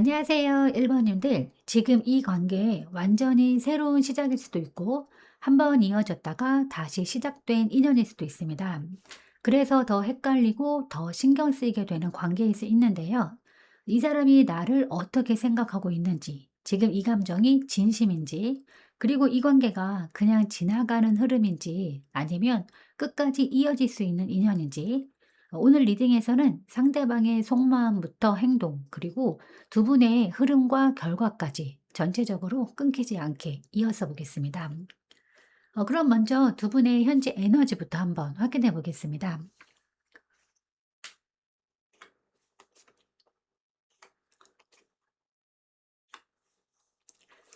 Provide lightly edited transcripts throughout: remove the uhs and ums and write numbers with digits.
안녕하세요, 1번님들. 지금 이 관계 완전히 새로운 시작일 수도 있고, 한번 이어졌다가 다시 시작된 인연일 수도 있습니다. 그래서 더 헷갈리고 더 신경 쓰이게 되는 관계일 수 있는데요. 이 사람이 나를 어떻게 생각하고 있는지, 지금 이 감정이 진심인지, 그리고 이 관계가 그냥 지나가는 흐름인지, 아니면 끝까지 이어질 수 있는 인연인지, 오늘 리딩에서는 상대방의 속마음부터 행동, 그리고 두 분의 흐름과 결과까지 전체적으로 끊기지 않게 이어서 보겠습니다. 그럼 먼저 두 분의 현재 에너지부터 한번 확인해 보겠습니다.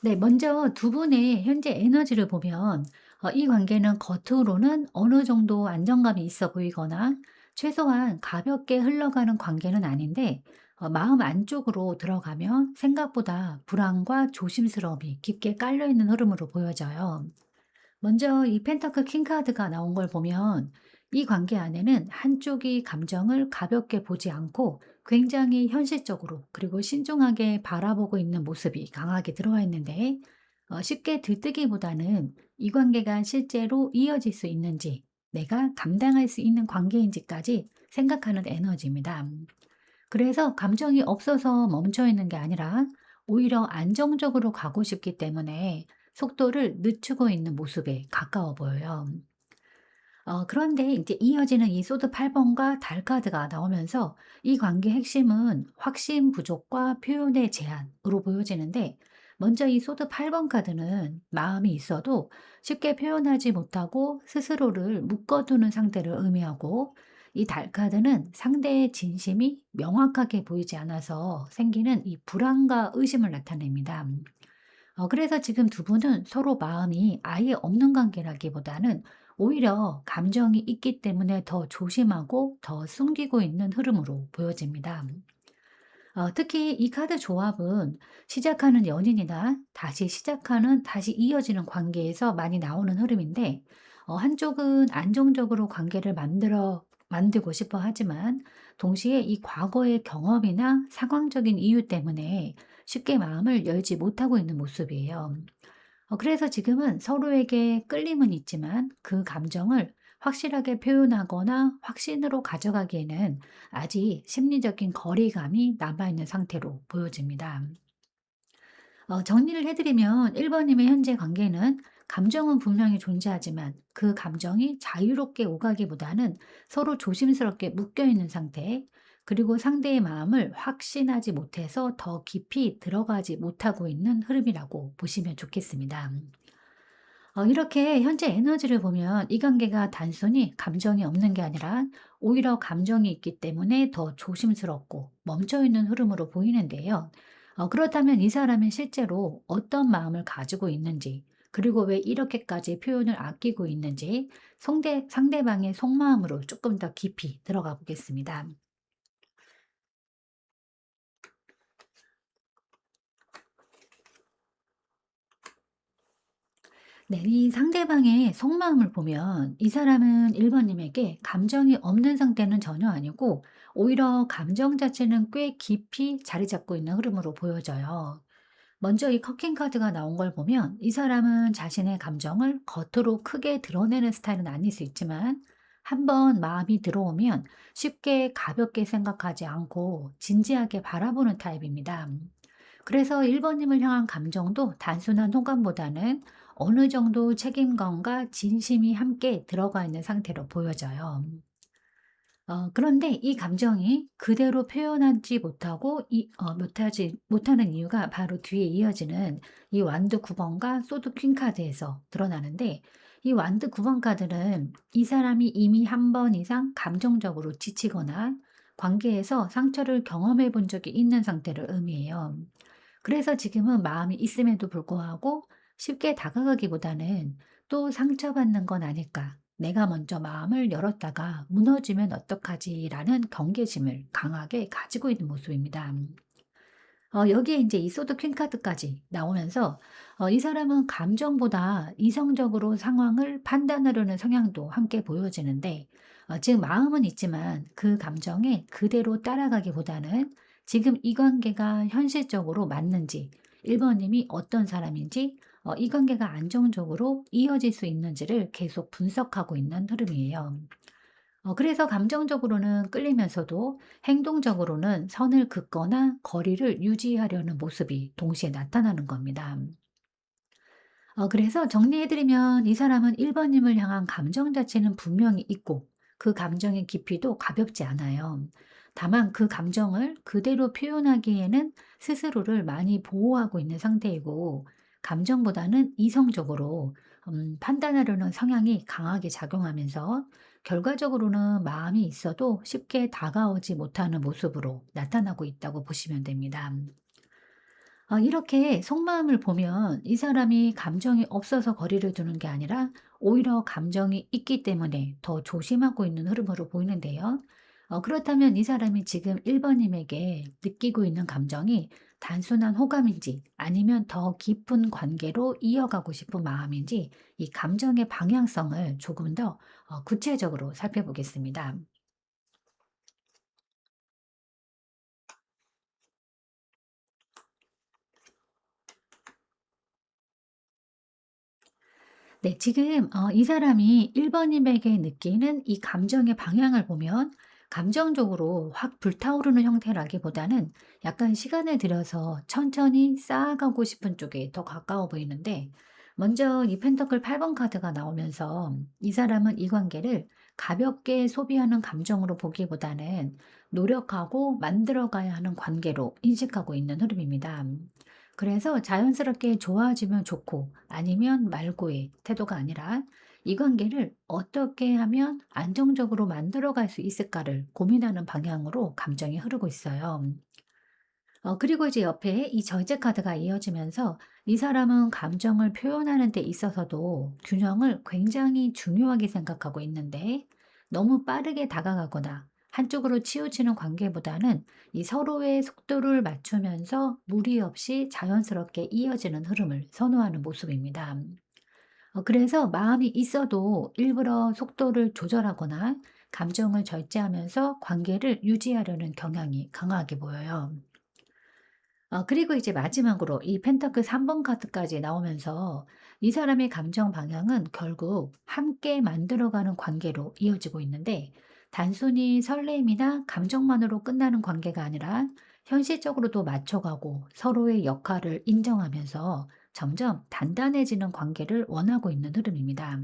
네, 먼저 두 분의 현재 에너지를 보면 이 관계는 겉으로는 어느 정도 안정감이 있어 보이거나 최소한 가볍게 흘러가는 관계는 아닌데 마음 안쪽으로 들어가면 생각보다 불안과 조심스러움이 깊게 깔려 있는 흐름으로 보여져요. 먼저 이 펜타클 킹 카드가 나온 걸 보면 이 관계 안에는 한쪽이 감정을 가볍게 보지 않고 굉장히 현실적으로 그리고 신중하게 바라보고 있는 모습이 강하게 들어와 있는데 쉽게 들뜨기보다는 이 관계가 실제로 이어질 수 있는지 내가 감당할 수 있는 관계인지까지 생각하는 에너지입니다. 그래서 감정이 없어서 멈춰 있는 게 아니라 오히려 안정적으로 가고 싶기 때문에 속도를 늦추고 있는 모습에 가까워 보여요. 그런데 이제 이어지는 이 소드 8번과 달 카드가 나오면서 이 관계의 핵심은 확신 부족과 표현의 제한으로 보여지는데 먼저 이 소드 8번 카드는 마음이 있어도 쉽게 표현하지 못하고 스스로를 묶어두는 상태를 의미하고 이 달 카드는 상대의 진심이 명확하게 보이지 않아서 생기는 이 불안과 의심을 나타냅니다. 그래서 지금 두 분은 서로 마음이 아예 없는 관계라기보다는 오히려 감정이 있기 때문에 더 조심하고 더 숨기고 있는 흐름으로 보여집니다. 특히 이 카드 조합은 시작하는 연인이나 다시 시작하는, 다시 이어지는 관계에서 많이 나오는 흐름인데, 한쪽은 안정적으로 관계를 만들고 싶어 하지만, 동시에 이 과거의 경험이나 상황적인 이유 때문에 쉽게 마음을 열지 못하고 있는 모습이에요. 그래서 지금은 서로에게 끌림은 있지만 그 감정을 확실하게 표현하거나 확신으로 가져가기에는 아직 심리적인 거리감이 남아있는 상태로 보여집니다. 정리를 해드리면 1번님의 현재 관계는 감정은 분명히 존재하지만 그 감정이 자유롭게 오가기보다는 서로 조심스럽게 묶여있는 상태, 그리고 상대의 마음을 확신하지 못해서 더 깊이 들어가지 못하고 있는 흐름이라고 보시면 좋겠습니다. 이렇게 현재 에너지를 보면 이 관계가 단순히 감정이 없는 게 아니라 오히려 감정이 있기 때문에 더 조심스럽고 멈춰 있는 흐름으로 보이는데요. 그렇다면 이 사람은 실제로 어떤 마음을 가지고 있는지, 그리고 왜 이렇게까지 표현을 아끼고 있는지 상대방의 속마음으로 조금 더 깊이 들어가 보겠습니다. 네, 이 상대방의 속마음을 보면 이 사람은 1번님에게 감정이 없는 상태는 전혀 아니고 오히려 감정 자체는 꽤 깊이 자리 잡고 있는 흐름으로 보여져요. 먼저 이 커킹 카드가 나온 걸 보면 이 사람은 자신의 감정을 겉으로 크게 드러내는 스타일은 아닐 수 있지만 한번 마음이 들어오면 쉽게 가볍게 생각하지 않고 진지하게 바라보는 타입입니다. 그래서 1번님을 향한 감정도 단순한 호감보다는 어느 정도 책임감과 진심이 함께 들어가 있는 상태로 보여져요. 그런데 이 감정이 그대로 표현하지 못하고 못하는 이유가 바로 뒤에 이어지는 이 완드 9번과 소드 퀸 카드에서 드러나는데 이 완드 9번 카드는 이 사람이 이미 한 번 이상 감정적으로 지치거나 관계에서 상처를 경험해 본 적이 있는 상태를 의미해요. 그래서 지금은 마음이 있음에도 불구하고 쉽게 다가가기보다는 또 상처받는 건 아닐까. 내가 먼저 마음을 열었다가 무너지면 어떡하지라는 경계심을 강하게 가지고 있는 모습입니다. 여기에 이제 이 소드 퀸 카드까지 나오면서 이 사람은 감정보다 이성적으로 상황을 판단하려는 성향도 함께 보여지는데 즉 마음은 있지만 그 감정에 그대로 따라가기보다는 지금 이 관계가 현실적으로 맞는지, 1번 님이 어떤 사람인지, 이 관계가 안정적으로 이어질 수 있는지를 계속 분석하고 있는 흐름이에요. 그래서 감정적으로는 끌리면서도 행동적으로는 선을 긋거나 거리를 유지하려는 모습이 동시에 나타나는 겁니다. 그래서 정리해드리면 이 사람은 1번 님을 향한 감정 자체는 분명히 있고 그 감정의 깊이도 가볍지 않아요. 다만 그 감정을 그대로 표현하기에는 스스로를 많이 보호하고 있는 상태이고 감정보다는 이성적으로 판단하려는 성향이 강하게 작용하면서 결과적으로는 마음이 있어도 쉽게 다가오지 못하는 모습으로 나타나고 있다고 보시면 됩니다. 이렇게 속마음을 보면 이 사람이 감정이 없어서 거리를 두는 게 아니라 오히려 감정이 있기 때문에 더 조심하고 있는 흐름으로 보이는데요. 그렇다면 이 사람이 지금 1번 님에게 느끼고 있는 감정이 단순한 호감인지 아니면 더 깊은 관계로 이어가고 싶은 마음인지 이 감정의 방향성을 조금 더 구체적으로 살펴보겠습니다. 네. 지금 이 사람이 1번 님에게 느끼는 이 감정의 방향을 보면 감정적으로 확 불타오르는 형태라기보다는 약간 시간을 들여서 천천히 쌓아가고 싶은 쪽에 더 가까워 보이는데 먼저 이 펜터클 8번 카드가 나오면서 이 사람은 이 관계를 가볍게 소비하는 감정으로 보기보다는 노력하고 만들어 가야 하는 관계로 인식하고 있는 흐름입니다. 그래서 자연스럽게 좋아지면 좋고 아니면 말고의 태도가 아니라 이 관계를 어떻게 하면 안정적으로 만들어 갈 수 있을까를 고민하는 방향으로 감정이 흐르고 있어요. 그리고 이제 옆에 이 절제 카드가 이어지면서 이 사람은 감정을 표현하는 데 있어서도 균형을 굉장히 중요하게 생각하고 있는데 너무 빠르게 다가가거나 한쪽으로 치우치는 관계보다는 이 서로의 속도를 맞추면서 무리 없이 자연스럽게 이어지는 흐름을 선호하는 모습입니다. 그래서 마음이 있어도 일부러 속도를 조절하거나 감정을 절제하면서 관계를 유지하려는 경향이 강하게 보여요. 그리고 이제 마지막으로 이 펜타클 3번 카드까지 나오면서 이 사람의 감정 방향은 결국 함께 만들어가는 관계로 이어지고 있는데 단순히 설렘이나 감정만으로 끝나는 관계가 아니라 현실적으로도 맞춰가고 서로의 역할을 인정하면서 점점 단단해지는 관계를 원하고 있는 흐름입니다.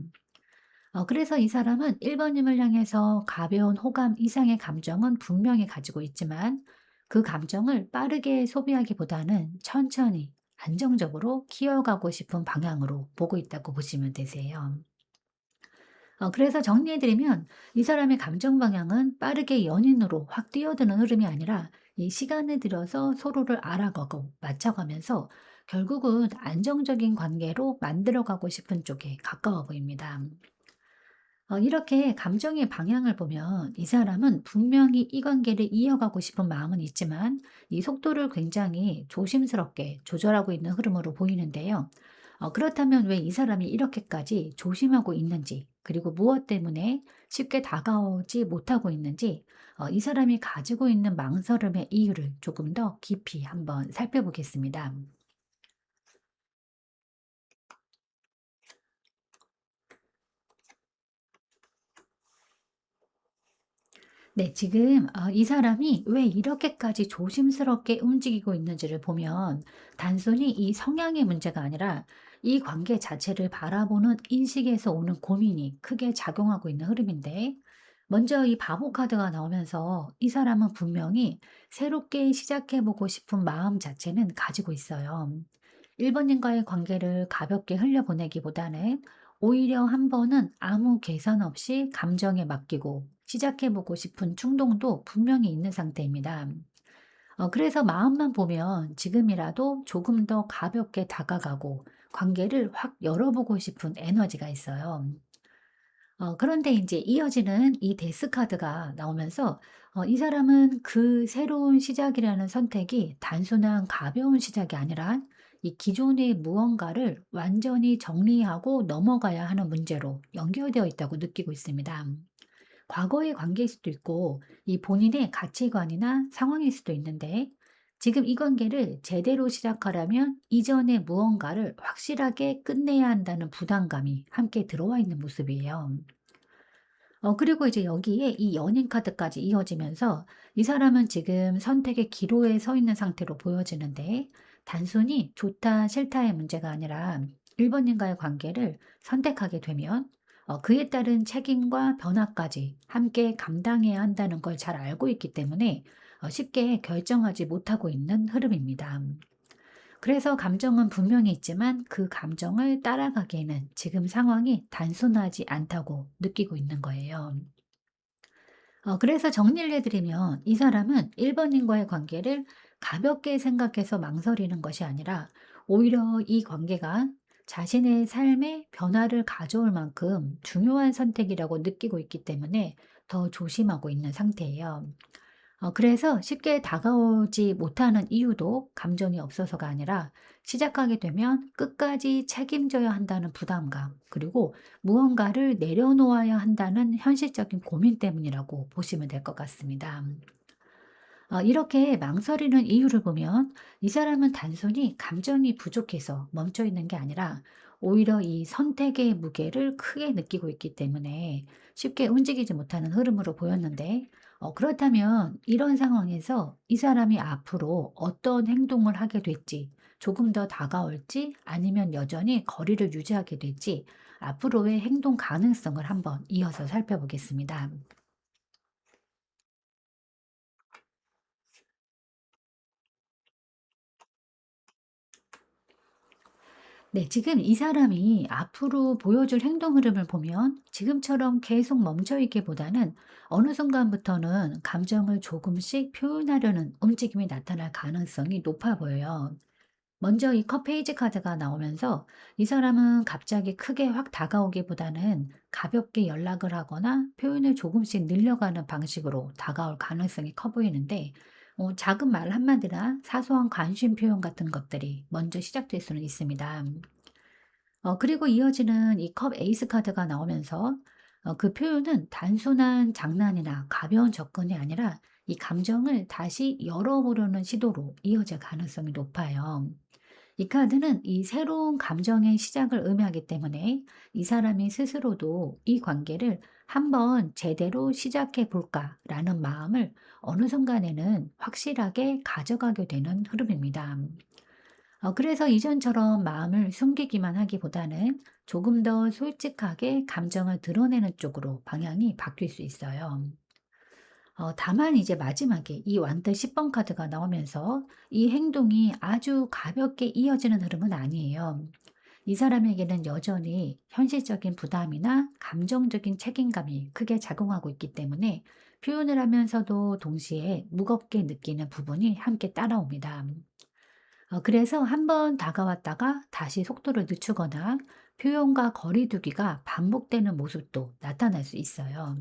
그래서 이 사람은 1번 님을 향해서 가벼운 호감 이상의 감정은 분명히 가지고 있지만 그 감정을 빠르게 소비하기보다는 천천히 안정적으로 키워가고 싶은 방향으로 보고 있다고 보시면 되세요. 그래서 정리해드리면 이 사람의 감정 방향은 빠르게 연인으로 확 뛰어드는 흐름이 아니라 이 시간을 들여서 서로를 알아가고 맞춰가면서 결국은 안정적인 관계로 만들어가고 싶은 쪽에 가까워 보입니다. 이렇게 감정의 방향을 보면 이 사람은 분명히 이 관계를 이어가고 싶은 마음은 있지만 이 속도를 굉장히 조심스럽게 조절하고 있는 흐름으로 보이는데요. 그렇다면 왜 이 사람이 이렇게까지 조심하고 있는지, 그리고 무엇 때문에 쉽게 다가오지 못하고 있는지, 이 사람이 가지고 있는 망설임의 이유를 조금 더 깊이 한번 살펴보겠습니다. 네, 지금 이 사람이 왜 이렇게까지 조심스럽게 움직이고 있는지를 보면 단순히 이 성향의 문제가 아니라 이 관계 자체를 바라보는 인식에서 오는 고민이 크게 작용하고 있는 흐름인데 먼저 이 바보 카드가 나오면서 이 사람은 분명히 새롭게 시작해보고 싶은 마음 자체는 가지고 있어요. 1번님과의 관계를 가볍게 흘려보내기보다는 오히려 한 번은 아무 계산 없이 감정에 맡기고 시작해보고 싶은 충동도 분명히 있는 상태입니다. 그래서 마음만 보면 지금이라도 조금 더 가볍게 다가가고 관계를 확 열어보고 싶은 에너지가 있어요. 그런데 이제 이어지는 이 데스 카드가 나오면서 이 사람은 그 새로운 시작이라는 선택이 단순한 가벼운 시작이 아니라 이 기존의 무언가를 완전히 정리하고 넘어가야 하는 문제로 연결되어 있다고 느끼고 있습니다. 과거의 관계일 수도 있고 이 본인의 가치관이나 상황일 수도 있는데 지금 이 관계를 제대로 시작하려면 이전의 무언가를 확실하게 끝내야 한다는 부담감이 함께 들어와 있는 모습이에요. 그리고 이제 여기에 이 연인 카드까지 이어지면서 이 사람은 지금 선택의 기로에 서 있는 상태로 보여지는데 단순히 좋다, 싫다의 문제가 아니라 1번님과의 관계를 선택하게 되면 그에 따른 책임과 변화까지 함께 감당해야 한다는 걸 잘 알고 있기 때문에 쉽게 결정하지 못하고 있는 흐름입니다. 그래서 감정은 분명히 있지만 그 감정을 따라가기에는 지금 상황이 단순하지 않다고 느끼고 있는 거예요. 그래서 정리를 해드리면 이 사람은 1번님과의 관계를 가볍게 생각해서 망설이는 것이 아니라 오히려 이 관계가 자신의 삶에 변화를 가져올 만큼 중요한 선택이라고 느끼고 있기 때문에 더 조심하고 있는 상태예요. 그래서 쉽게 다가오지 못하는 이유도 감정이 없어서가 아니라 시작하게 되면 끝까지 책임져야 한다는 부담감, 그리고 무언가를 내려놓아야 한다는 현실적인 고민 때문이라고 보시면 될 것 같습니다. 이렇게 망설이는 이유를 보면 이 사람은 단순히 감정이 부족해서 멈춰 있는 게 아니라 오히려 이 선택의 무게를 크게 느끼고 있기 때문에 쉽게 움직이지 못하는 흐름으로 보였는데, 그렇다면 이런 상황에서 이 사람이 앞으로 어떤 행동을 하게 될지, 조금 더 다가올지 아니면 여전히 거리를 유지하게 될지 앞으로의 행동 가능성을 한번 이어서 살펴보겠습니다. 네, 지금 이 사람이 앞으로 보여줄 행동 흐름을 보면 지금처럼 계속 멈춰 있기보다는 어느 순간부터는 감정을 조금씩 표현하려는 움직임이 나타날 가능성이 높아 보여요. 먼저 이 컵페이지 카드가 나오면서 이 사람은 갑자기 크게 확 다가오기보다는 가볍게 연락을 하거나 표현을 조금씩 늘려가는 방식으로 다가올 가능성이 커 보이는데, 작은 말 한마디나 사소한 관심 표현 같은 것들이 먼저 시작될 수는 있습니다. 그리고 이어지는 이 컵 에이스 카드가 나오면서 그 표현은 단순한 장난이나 가벼운 접근이 아니라 이 감정을 다시 열어보려는 시도로 이어질 가능성이 높아요. 이 카드는 이 새로운 감정의 시작을 의미하기 때문에 이 사람이 스스로도 이 관계를 한번 제대로 시작해 볼까라는 마음을 어느 순간에는 확실하게 가져가게 되는 흐름입니다. 그래서 이전처럼 마음을 숨기기만 하기보다는 조금 더 솔직하게 감정을 드러내는 쪽으로 방향이 바뀔 수 있어요. 다만 이제 마지막에 이 완드 10번 카드가 나오면서 이 행동이 아주 가볍게 이어지는 흐름은 아니에요. 이 사람에게는 여전히 현실적인 부담이나 감정적인 책임감이 크게 작용하고 있기 때문에 표현을 하면서도 동시에 무겁게 느끼는 부분이 함께 따라옵니다. 그래서 한번 다가왔다가 다시 속도를 늦추거나 표현과 거리 두기가 반복되는 모습도 나타날 수 있어요.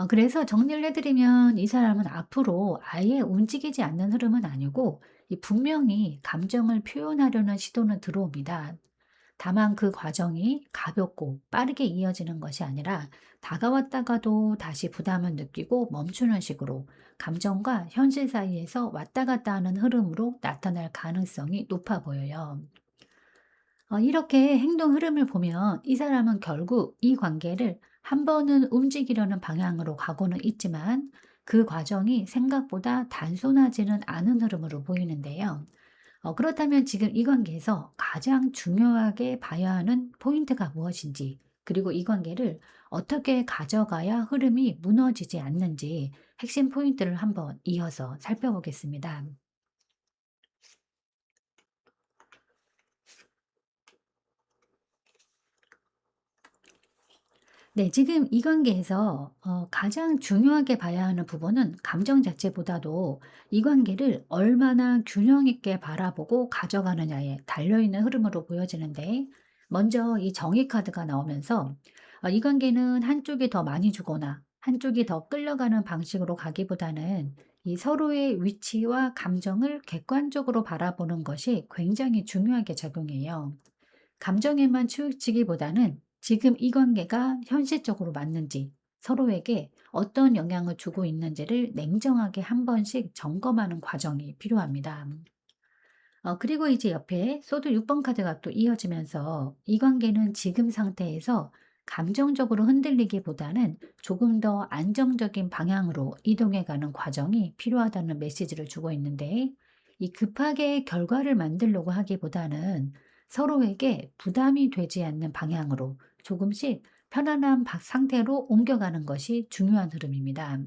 그래서 정리를 해드리면 이 사람은 앞으로 아예 움직이지 않는 흐름은 아니고 이 분명히 감정을 표현하려는 시도는 들어옵니다. 다만 그 과정이 가볍고 빠르게 이어지는 것이 아니라 다가왔다가도 다시 부담을 느끼고 멈추는 식으로 감정과 현실 사이에서 왔다 갔다 하는 흐름으로 나타날 가능성이 높아 보여요. 이렇게 행동 흐름을 보면 이 사람은 결국 이 관계를 한 번은 움직이려는 방향으로 가고는 있지만 그 과정이 생각보다 단순하지는 않은 흐름으로 보이는데요. 그렇다면 지금 이 관계에서 가장 중요하게 봐야 하는 포인트가 무엇인지, 그리고 이 관계를 어떻게 가져가야 흐름이 무너지지 않는지 핵심 포인트를 한번 이어서 살펴보겠습니다. 네, 지금 이 관계에서 가장 중요하게 봐야 하는 부분은 감정 자체보다도 이 관계를 얼마나 균형 있게 바라보고 가져가느냐에 달려있는 흐름으로 보여지는데, 먼저 이 정의 카드가 나오면서 이 관계는 한쪽이 더 많이 주거나 한쪽이 더 끌려가는 방식으로 가기보다는 이 서로의 위치와 감정을 객관적으로 바라보는 것이 굉장히 중요하게 작용해요. 감정에만 치우치기보다는 지금 이 관계가 현실적으로 맞는지, 서로에게 어떤 영향을 주고 있는지를 냉정하게 한 번씩 점검하는 과정이 필요합니다. 그리고 이제 옆에 소드 6번 카드가 또 이어지면서 이 관계는 지금 상태에서 감정적으로 흔들리기보다는 조금 더 안정적인 방향으로 이동해 가는 과정이 필요하다는 메시지를 주고 있는데, 이 급하게 결과를 만들려고 하기보다는 서로에게 부담이 되지 않는 방향으로 조금씩 편안한 상태로 옮겨가는 것이 중요한 흐름입니다.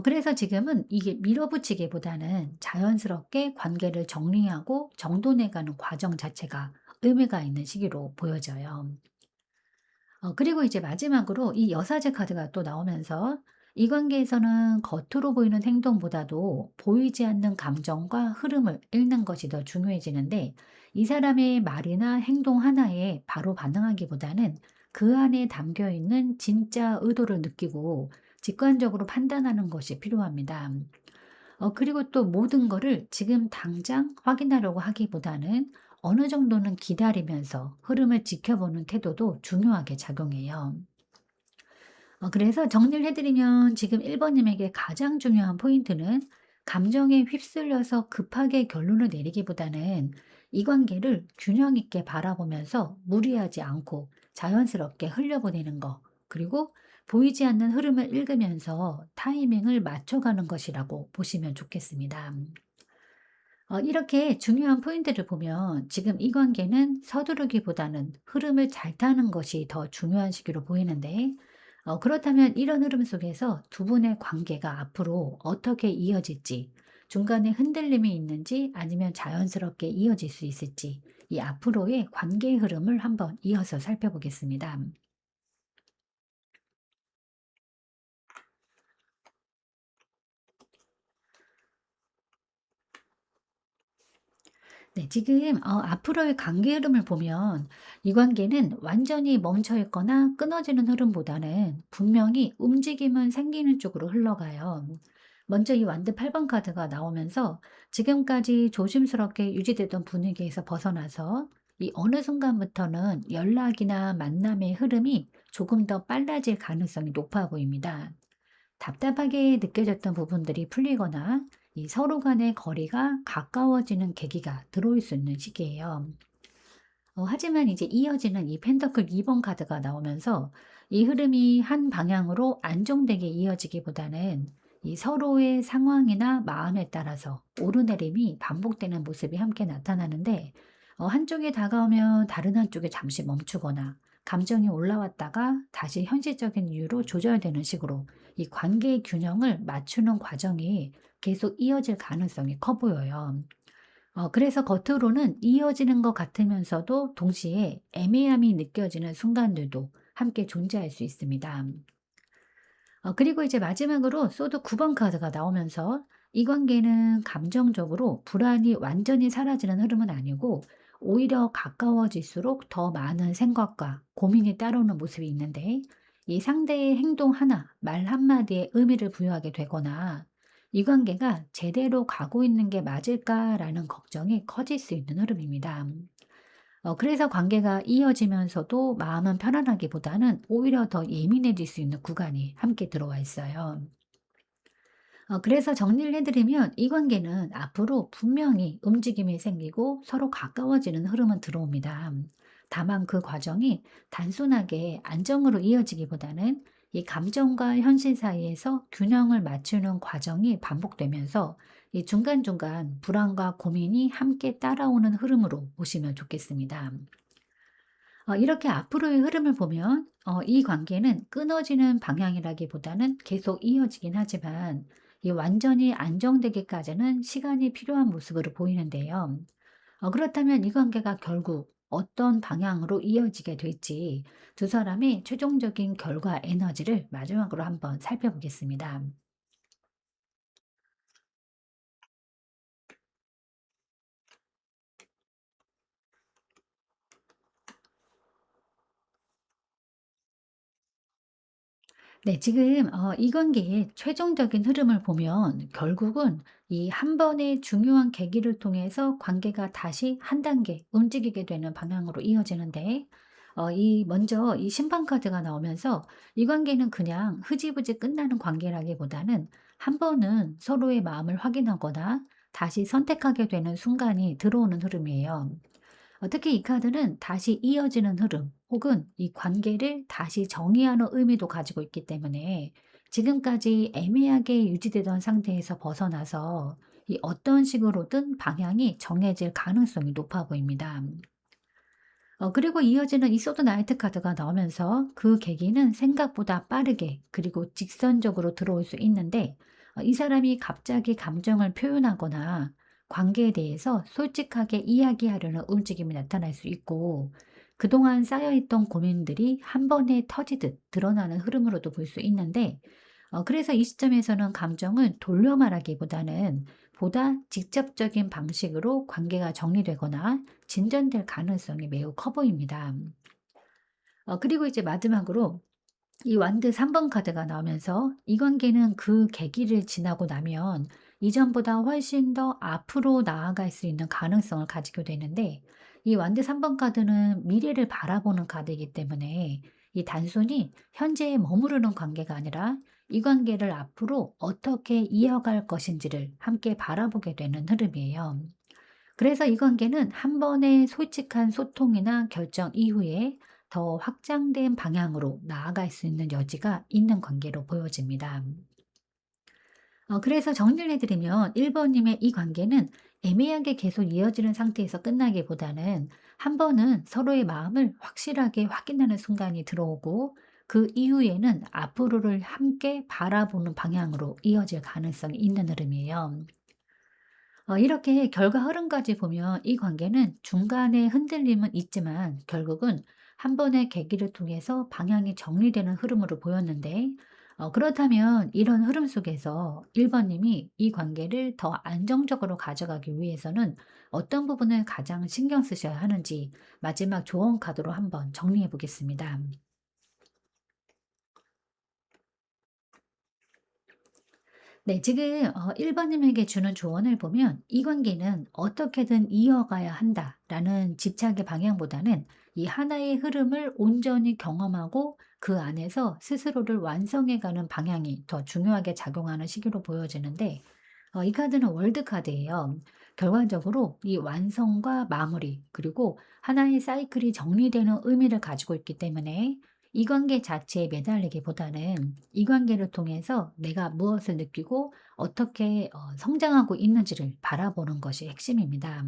그래서 지금은 이게 밀어붙이기보다는 자연스럽게 관계를 정리하고 정돈해 가는 과정 자체가 의미가 있는 시기로 보여져요. 그리고 이제 마지막으로 이 여사제 카드가 또 나오면서 이 관계에서는 겉으로 보이는 행동보다도 보이지 않는 감정과 흐름을 읽는 것이 더 중요해지는데, 이 사람의 말이나 행동 하나에 바로 반응하기보다는 그 안에 담겨 있는 진짜 의도를 느끼고 직관적으로 판단하는 것이 필요합니다. 그리고 또 모든 거를 지금 당장 확인하려고 하기보다는 어느 정도는 기다리면서 흐름을 지켜보는 태도도 중요하게 작용해요. 그래서 정리를 해드리면 지금 1번 님에게 가장 중요한 포인트는 감정에 휩쓸려서 급하게 결론을 내리기보다는 이 관계를 균형 있게 바라보면서 무리하지 않고 자연스럽게 흘려보내는 거, 그리고 보이지 않는 흐름을 읽으면서 타이밍을 맞춰가는 것이라고 보시면 좋겠습니다. 이렇게 중요한 포인트를 보면 지금 이 관계는 서두르기보다는 흐름을 잘 타는 것이 더 중요한 시기로 보이는데, 그렇다면 이런 흐름 속에서 두 분의 관계가 앞으로 어떻게 이어질지, 중간에 흔들림이 있는지 아니면 자연스럽게 이어질 수 있을지, 이 앞으로의 관계의 흐름을 한번 이어서 살펴보겠습니다. 네, 지금 앞으로의 관계 흐름을 보면 이 관계는 완전히 멈춰 있거나 끊어지는 흐름보다는 분명히 움직임은 생기는 쪽으로 흘러가요. 먼저 이 완드 8번 카드가 나오면서 지금까지 조심스럽게 유지되던 분위기에서 벗어나서 이 어느 순간부터는 연락이나 만남의 흐름이 조금 더 빨라질 가능성이 높아 보입니다. 답답하게 느껴졌던 부분들이 풀리거나 이 서로 간의 거리가 가까워지는 계기가 들어올 수 있는 시기예요. 하지만 이제 이어지는 이 펜터클 2번 카드가 나오면서 이 흐름이 한 방향으로 안정되게 이어지기보다는 이 서로의 상황이나 마음에 따라서 오르내림이 반복되는 모습이 함께 나타나는데, 한쪽에 다가오면 다른 한쪽에 잠시 멈추거나 감정이 올라왔다가 다시 현실적인 이유로 조절되는 식으로 이 관계의 균형을 맞추는 과정이 계속 이어질 가능성이 커 보여요. 그래서 겉으로는 이어지는 것 같으면서도 동시에 애매함이 느껴지는 순간들도 함께 존재할 수 있습니다. 그리고 이제 마지막으로 소드 9번 카드가 나오면서 이 관계는 감정적으로 불안이 완전히 사라지는 흐름은 아니고 오히려 가까워질수록 더 많은 생각과 고민이 따라오는 모습이 있는데, 이 상대의 행동 하나, 말 한마디에 의미를 부여하게 되거나 이 관계가 제대로 가고 있는 게 맞을까라는 걱정이 커질 수 있는 흐름입니다. 그래서 관계가 이어지면서도 마음은 편안하기보다는 오히려 더 예민해질 수 있는 구간이 함께 들어와 있어요. 그래서 정리를 해드리면 이 관계는 앞으로 분명히 움직임이 생기고 서로 가까워지는 흐름은 들어옵니다. 다만 그 과정이 단순하게 안정으로 이어지기보다는 이 감정과 현실 사이에서 균형을 맞추는 과정이 반복되면서 이 중간중간 불안과 고민이 함께 따라오는 흐름으로 보시면 좋겠습니다. 이렇게 앞으로의 흐름을 보면 이 관계는 끊어지는 방향이라기보다는 계속 이어지긴 하지만 이 완전히 안정되기까지는 시간이 필요한 모습으로 보이는데요. 그렇다면 이 관계가 결국 어떤 방향으로 이어지게 될지 두 사람의 최종적인 결과 에너지를 마지막으로 한번 살펴보겠습니다. 네, 지금 이 관계의 최종적인 흐름을 보면 결국은 이 한 번의 중요한 계기를 통해서 관계가 다시 한 단계 움직이게 되는 방향으로 이어지는데, 먼저 이 심판 카드가 나오면서 이 관계는 그냥 흐지부지 끝나는 관계라기보다는 한 번은 서로의 마음을 확인하거나 다시 선택하게 되는 순간이 들어오는 흐름이에요. 특히 이 카드는 다시 이어지는 흐름 혹은 이 관계를 다시 정의하는 의미도 가지고 있기 때문에 지금까지 애매하게 유지되던 상태에서 벗어나서 이 어떤 식으로든 방향이 정해질 가능성이 높아 보입니다. 그리고 이어지는 이 소드 나이트 카드가 나오면서 그 계기는 생각보다 빠르게 그리고 직선적으로 들어올 수 있는데 이 사람이 갑자기 감정을 표현하거나 관계에 대해서 솔직하게 이야기하려는 움직임이 나타날 수 있고 그동안 쌓여있던 고민들이 한 번에 터지듯 드러나는 흐름으로도 볼 수 있는데 그래서 이 시점에서는 감정을 돌려 말하기보다는 보다 직접적인 방식으로 관계가 정리되거나 진전될 가능성이 매우 커 보입니다. 그리고 이제 마지막으로 이 완드 3번 카드가 나오면서 이 관계는 그 계기를 지나고 나면 이전보다 훨씬 더 앞으로 나아갈 수 있는 가능성을 가지게 되는데 이 완드 3번 카드는 미래를 바라보는 카드이기 때문에 이 단순히 현재에 머무르는 관계가 아니라 이 관계를 앞으로 어떻게 이어갈 것인지를 함께 바라보게 되는 흐름이에요. 그래서 이 관계는 한 번의 솔직한 소통이나 결정 이후에 더 확장된 방향으로 나아갈 수 있는 여지가 있는 관계로 보여집니다. 그래서 정리를 해드리면 1번 님의 이 관계는 애매하게 계속 이어지는 상태에서 끝나기보다는 한 번은 서로의 마음을 확실하게 확인하는 순간이 들어오고 그 이후에는 앞으로를 함께 바라보는 방향으로 이어질 가능성이 있는 흐름이에요. 이렇게 결과 흐름까지 보면 이 관계는 중간에 흔들림은 있지만 결국은 한 번의 계기를 통해서 방향이 정리되는 흐름으로 보였는데 그렇다면 이런 흐름 속에서 1번 님이 이 관계를 더 안정적으로 가져가기 위해서는 어떤 부분을 가장 신경 쓰셔야 하는지 마지막 조언 카드로 한번 정리해 보겠습니다. 네, 지금 1번 님에게 주는 조언을 보면 이 관계는 어떻게든 이어가야 한다라는 집착의 방향보다는 이 하나의 흐름을 온전히 경험하고 그 안에서 스스로를 완성해 가는 방향이 더 중요하게 작용하는 시기로 보여지는데 이 카드는 월드 카드예요. 결과적으로 이 완성과 마무리 그리고 하나의 사이클이 정리되는 의미를 가지고 있기 때문에 이 관계 자체에 매달리기보다는 이 관계를 통해서 내가 무엇을 느끼고 어떻게 성장하고 있는지를 바라보는 것이 핵심입니다.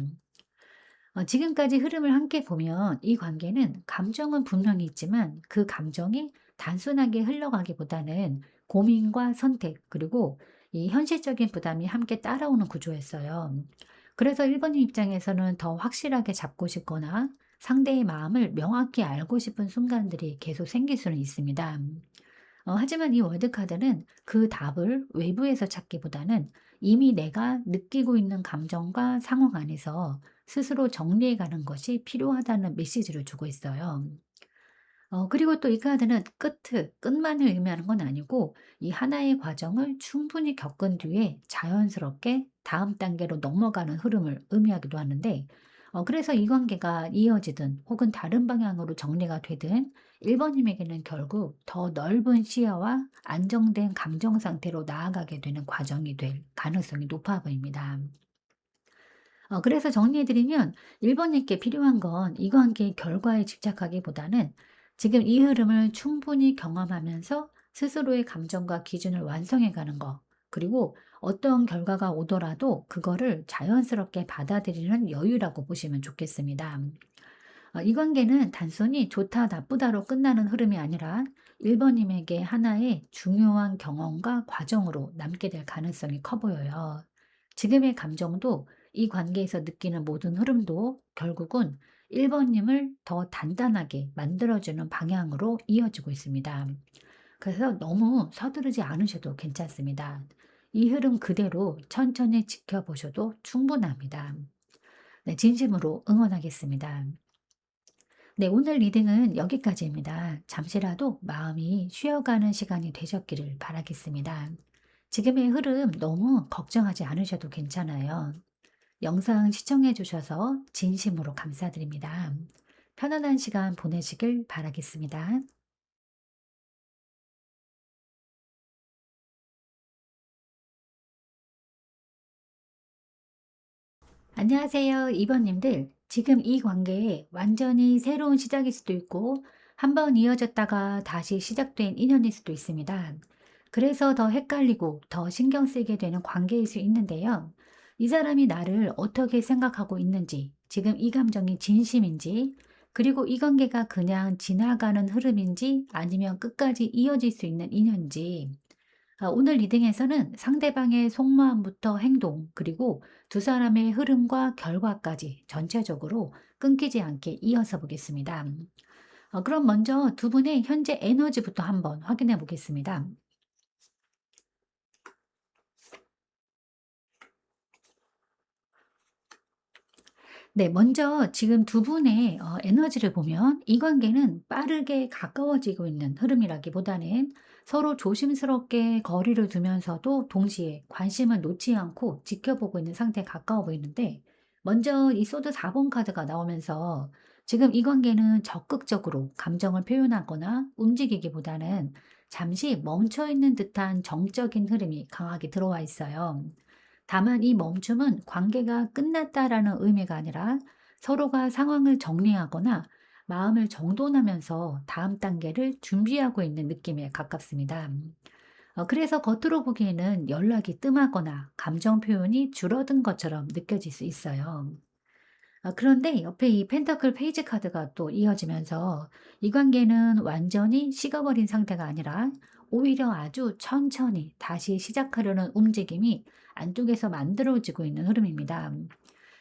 지금까지 흐름을 함께 보면 이 관계는 감정은 분명히 있지만 그 감정이 단순하게 흘러가기보다는 고민과 선택 그리고 이 현실적인 부담이 함께 따라오는 구조였어요. 그래서 1번님 입장에서는 더 확실하게 잡고 싶거나 상대의 마음을 명확히 알고 싶은 순간들이 계속 생길 수는 있습니다. 하지만 이 월드카드는 그 답을 외부에서 찾기보다는 이미 내가 느끼고 있는 감정과 상황 안에서 스스로 정리해 가는 것이 필요하다는 메시지를 주고 있어요. 그리고 또 이 카드는 끝만을 의미하는 건 아니고 이 하나의 과정을 충분히 겪은 뒤에 자연스럽게 다음 단계로 넘어가는 흐름을 의미하기도 하는데 그래서 이 관계가 이어지든 혹은 다른 방향으로 정리가 되든 1번 님에게는 결국 더 넓은 시야와 안정된 감정 상태로 나아가게 되는 과정이 될 가능성이 높아 보입니다. 그래서 정리해 드리면 1번 님께 필요한 건 이 관계의 결과에 집착하기보다는 지금 이 흐름을 충분히 경험하면서 스스로의 감정과 기준을 완성해 가는 거, 그리고 어떤 결과가 오더라도 그거를 자연스럽게 받아들이는 여유라고 보시면 좋겠습니다. 이 관계는 단순히 좋다 나쁘다로 끝나는 흐름이 아니라 1번 님에게 하나의 중요한 경험과 과정으로 남게 될 가능성이 커 보여요. 지금의 감정도 이 관계에서 느끼는 모든 흐름도 결국은 1번 님을 더 단단하게 만들어주는 방향으로 이어지고 있습니다. 그래서 너무 서두르지 않으셔도 괜찮습니다. 이 흐름 그대로 천천히 지켜보셔도 충분합니다. 네, 진심으로 응원하겠습니다. 네, 오늘 리딩은 여기까지입니다. 잠시라도 마음이 쉬어가는 시간이 되셨기를 바라겠습니다. 지금의 흐름 너무 걱정하지 않으셔도 괜찮아요. 영상 시청해 주셔서 진심으로 감사드립니다. 편안한 시간 보내시길 바라겠습니다. 안녕하세요. 이번님들. 지금 이 관계에 완전히 새로운 시작일 수도 있고, 한번 이어졌다가 다시 시작된 인연일 수도 있습니다. 그래서 더 헷갈리고 더 신경 쓰이게 되는 관계일 수 있는데요. 이 사람이 나를 어떻게 생각하고 있는지, 지금 이 감정이 진심인지, 그리고 이 관계가 그냥 지나가는 흐름인지 아니면 끝까지 이어질 수 있는 인연인지, 오늘 리딩에서는 상대방의 속마음부터 행동, 그리고 두 사람의 흐름과 결과까지 전체적으로 끊기지 않게 이어서 보겠습니다. 그럼 먼저 두 분의 현재 에너지부터 한번 확인해 보겠습니다. 네, 먼저 지금 두 분의 에너지를 보면 이 관계는 빠르게 가까워지고 있는 흐름이라기보다는 서로 조심스럽게 거리를 두면서도 동시에 관심을 놓지 않고 지켜보고 있는 상태에 가까워 보이는데, 먼저 이 소드 4번 카드가 나오면서 지금 이 관계는 적극적으로 감정을 표현하거나 움직이기보다는 잠시 멈춰 있는 듯한 정적인 흐름이 강하게 들어와 있어요. 다만 이 멈춤은 관계가 끝났다라는 의미가 아니라 서로가 상황을 정리하거나 마음을 정돈하면서 다음 단계를 준비하고 있는 느낌에 가깝습니다. 그래서 겉으로 보기에는 연락이 뜸하거나 감정 표현이 줄어든 것처럼 느껴질 수 있어요. 그런데 옆에 이 펜터클 페이지 카드가 또 이어지면서 이 관계는 완전히 식어버린 상태가 아니라 오히려 아주 천천히 다시 시작하려는 움직임이 안쪽에서 만들어지고 있는 흐름입니다.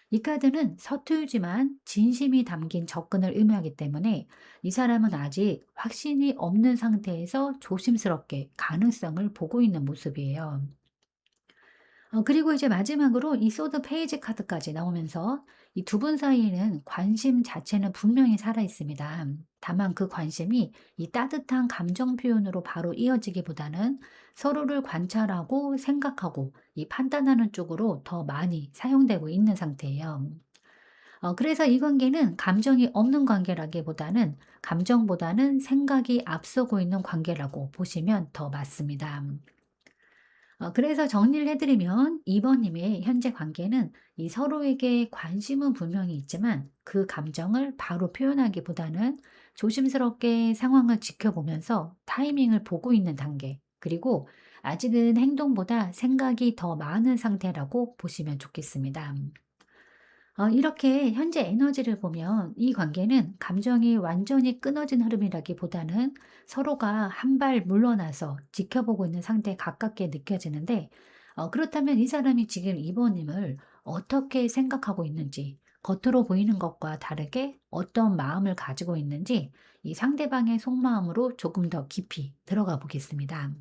이 카드는 서툴지만 진심이 담긴 접근을 의미하기 때문에 이 사람은 아직 확신이 없는 상태에서 조심스럽게 가능성을 보고 있는 모습이에요. 그리고 이제 마지막으로 이 소드 페이지 카드까지 나오면서 이 두 분 사이에는 관심 자체는 분명히 살아 있습니다. 다만 그 관심이 이 따뜻한 감정 표현으로 바로 이어지기보다는 서로를 관찰하고 생각하고 이 판단하는 쪽으로 더 많이 사용되고 있는 상태예요. 그래서 이 관계는 감정이 없는 관계라기보다는 감정보다는 생각이 앞서고 있는 관계라고 보시면 더 맞습니다. 그래서 정리를 해드리면 2번 님의 현재 관계는 이 서로에게 관심은 분명히 있지만 그 감정을 바로 표현하기보다는 조심스럽게 상황을 지켜보면서 타이밍을 보고 있는 단계, 그리고 아직은 행동보다 생각이 더 많은 상태라고 보시면 좋겠습니다. 이렇게 현재 에너지를 보면 이 관계는 감정이 완전히 끊어진 흐름이라기보다는 서로가 한 발 물러나서 지켜보고 있는 상태에 가깝게 느껴지는데, 그렇다면 이 사람이 지금 이번님을 어떻게 생각하고 있는지, 겉으로 보이는 것과 다르게 어떤 마음을 가지고 있는지 이 상대방의 속마음으로 조금 더 깊이 들어가 보겠습니다.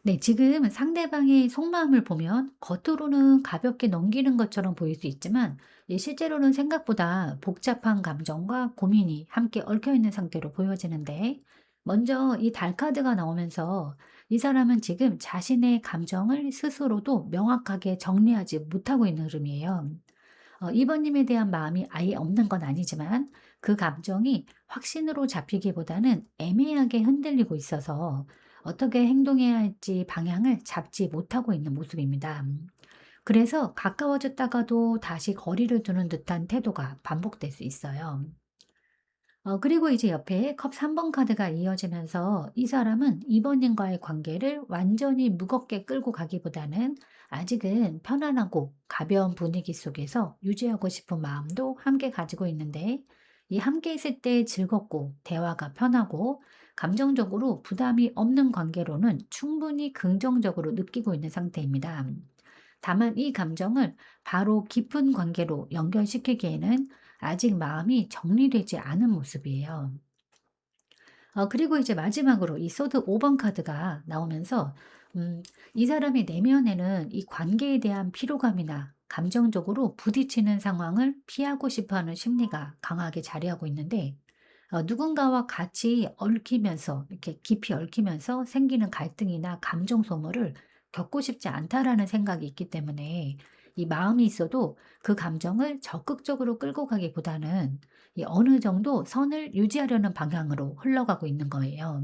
네, 지금 상대방의 속마음을 보면 겉으로는 가볍게 넘기는 것처럼 보일 수 있지만 실제로는 생각보다 복잡한 감정과 고민이 함께 얽혀 있는 상태로 보여지는데, 먼저 이 달 카드가 나오면서 이 사람은 지금 자신의 감정을 스스로도 명확하게 정리하지 못하고 있는 흐름이에요. 이번님에 대한 마음이 아예 없는 건 아니지만 그 감정이 확신으로 잡히기보다는 애매하게 흔들리고 있어서 어떻게 행동해야 할지 방향을 잡지 못하고 있는 모습입니다. 그래서 가까워졌다가도 다시 거리를 두는 듯한 태도가 반복될 수 있어요. 그리고 이제 옆에 컵 3번 카드가 이어지면서 이 사람은 이번님과의 관계를 완전히 무겁게 끌고 가기보다는 아직은 편안하고 가벼운 분위기 속에서 유지하고 싶은 마음도 함께 가지고 있는데, 이 함께 있을 때 즐겁고 대화가 편하고 감정적으로 부담이 없는 관계로는 충분히 긍정적으로 느끼고 있는 상태입니다. 다만 이 감정을 바로 깊은 관계로 연결시키기에는 아직 마음이 정리되지 않은 모습이에요. 그리고 이제 마지막으로 이 소드 5번 카드가 나오면서 이 사람의 내면에는 이 관계에 대한 피로감이나 감정적으로 부딪히는 상황을 피하고 싶어 하는 심리가 강하게 자리하고 있는데, 누군가와 같이 얽히면서 이렇게 깊이 얽히면서 생기는 갈등이나 감정 소모를 겪고 싶지 않다라는 생각이 있기 때문에 이 마음이 있어도 그 감정을 적극적으로 끌고 가기보다는 이 어느 정도 선을 유지하려는 방향으로 흘러가고 있는 거예요.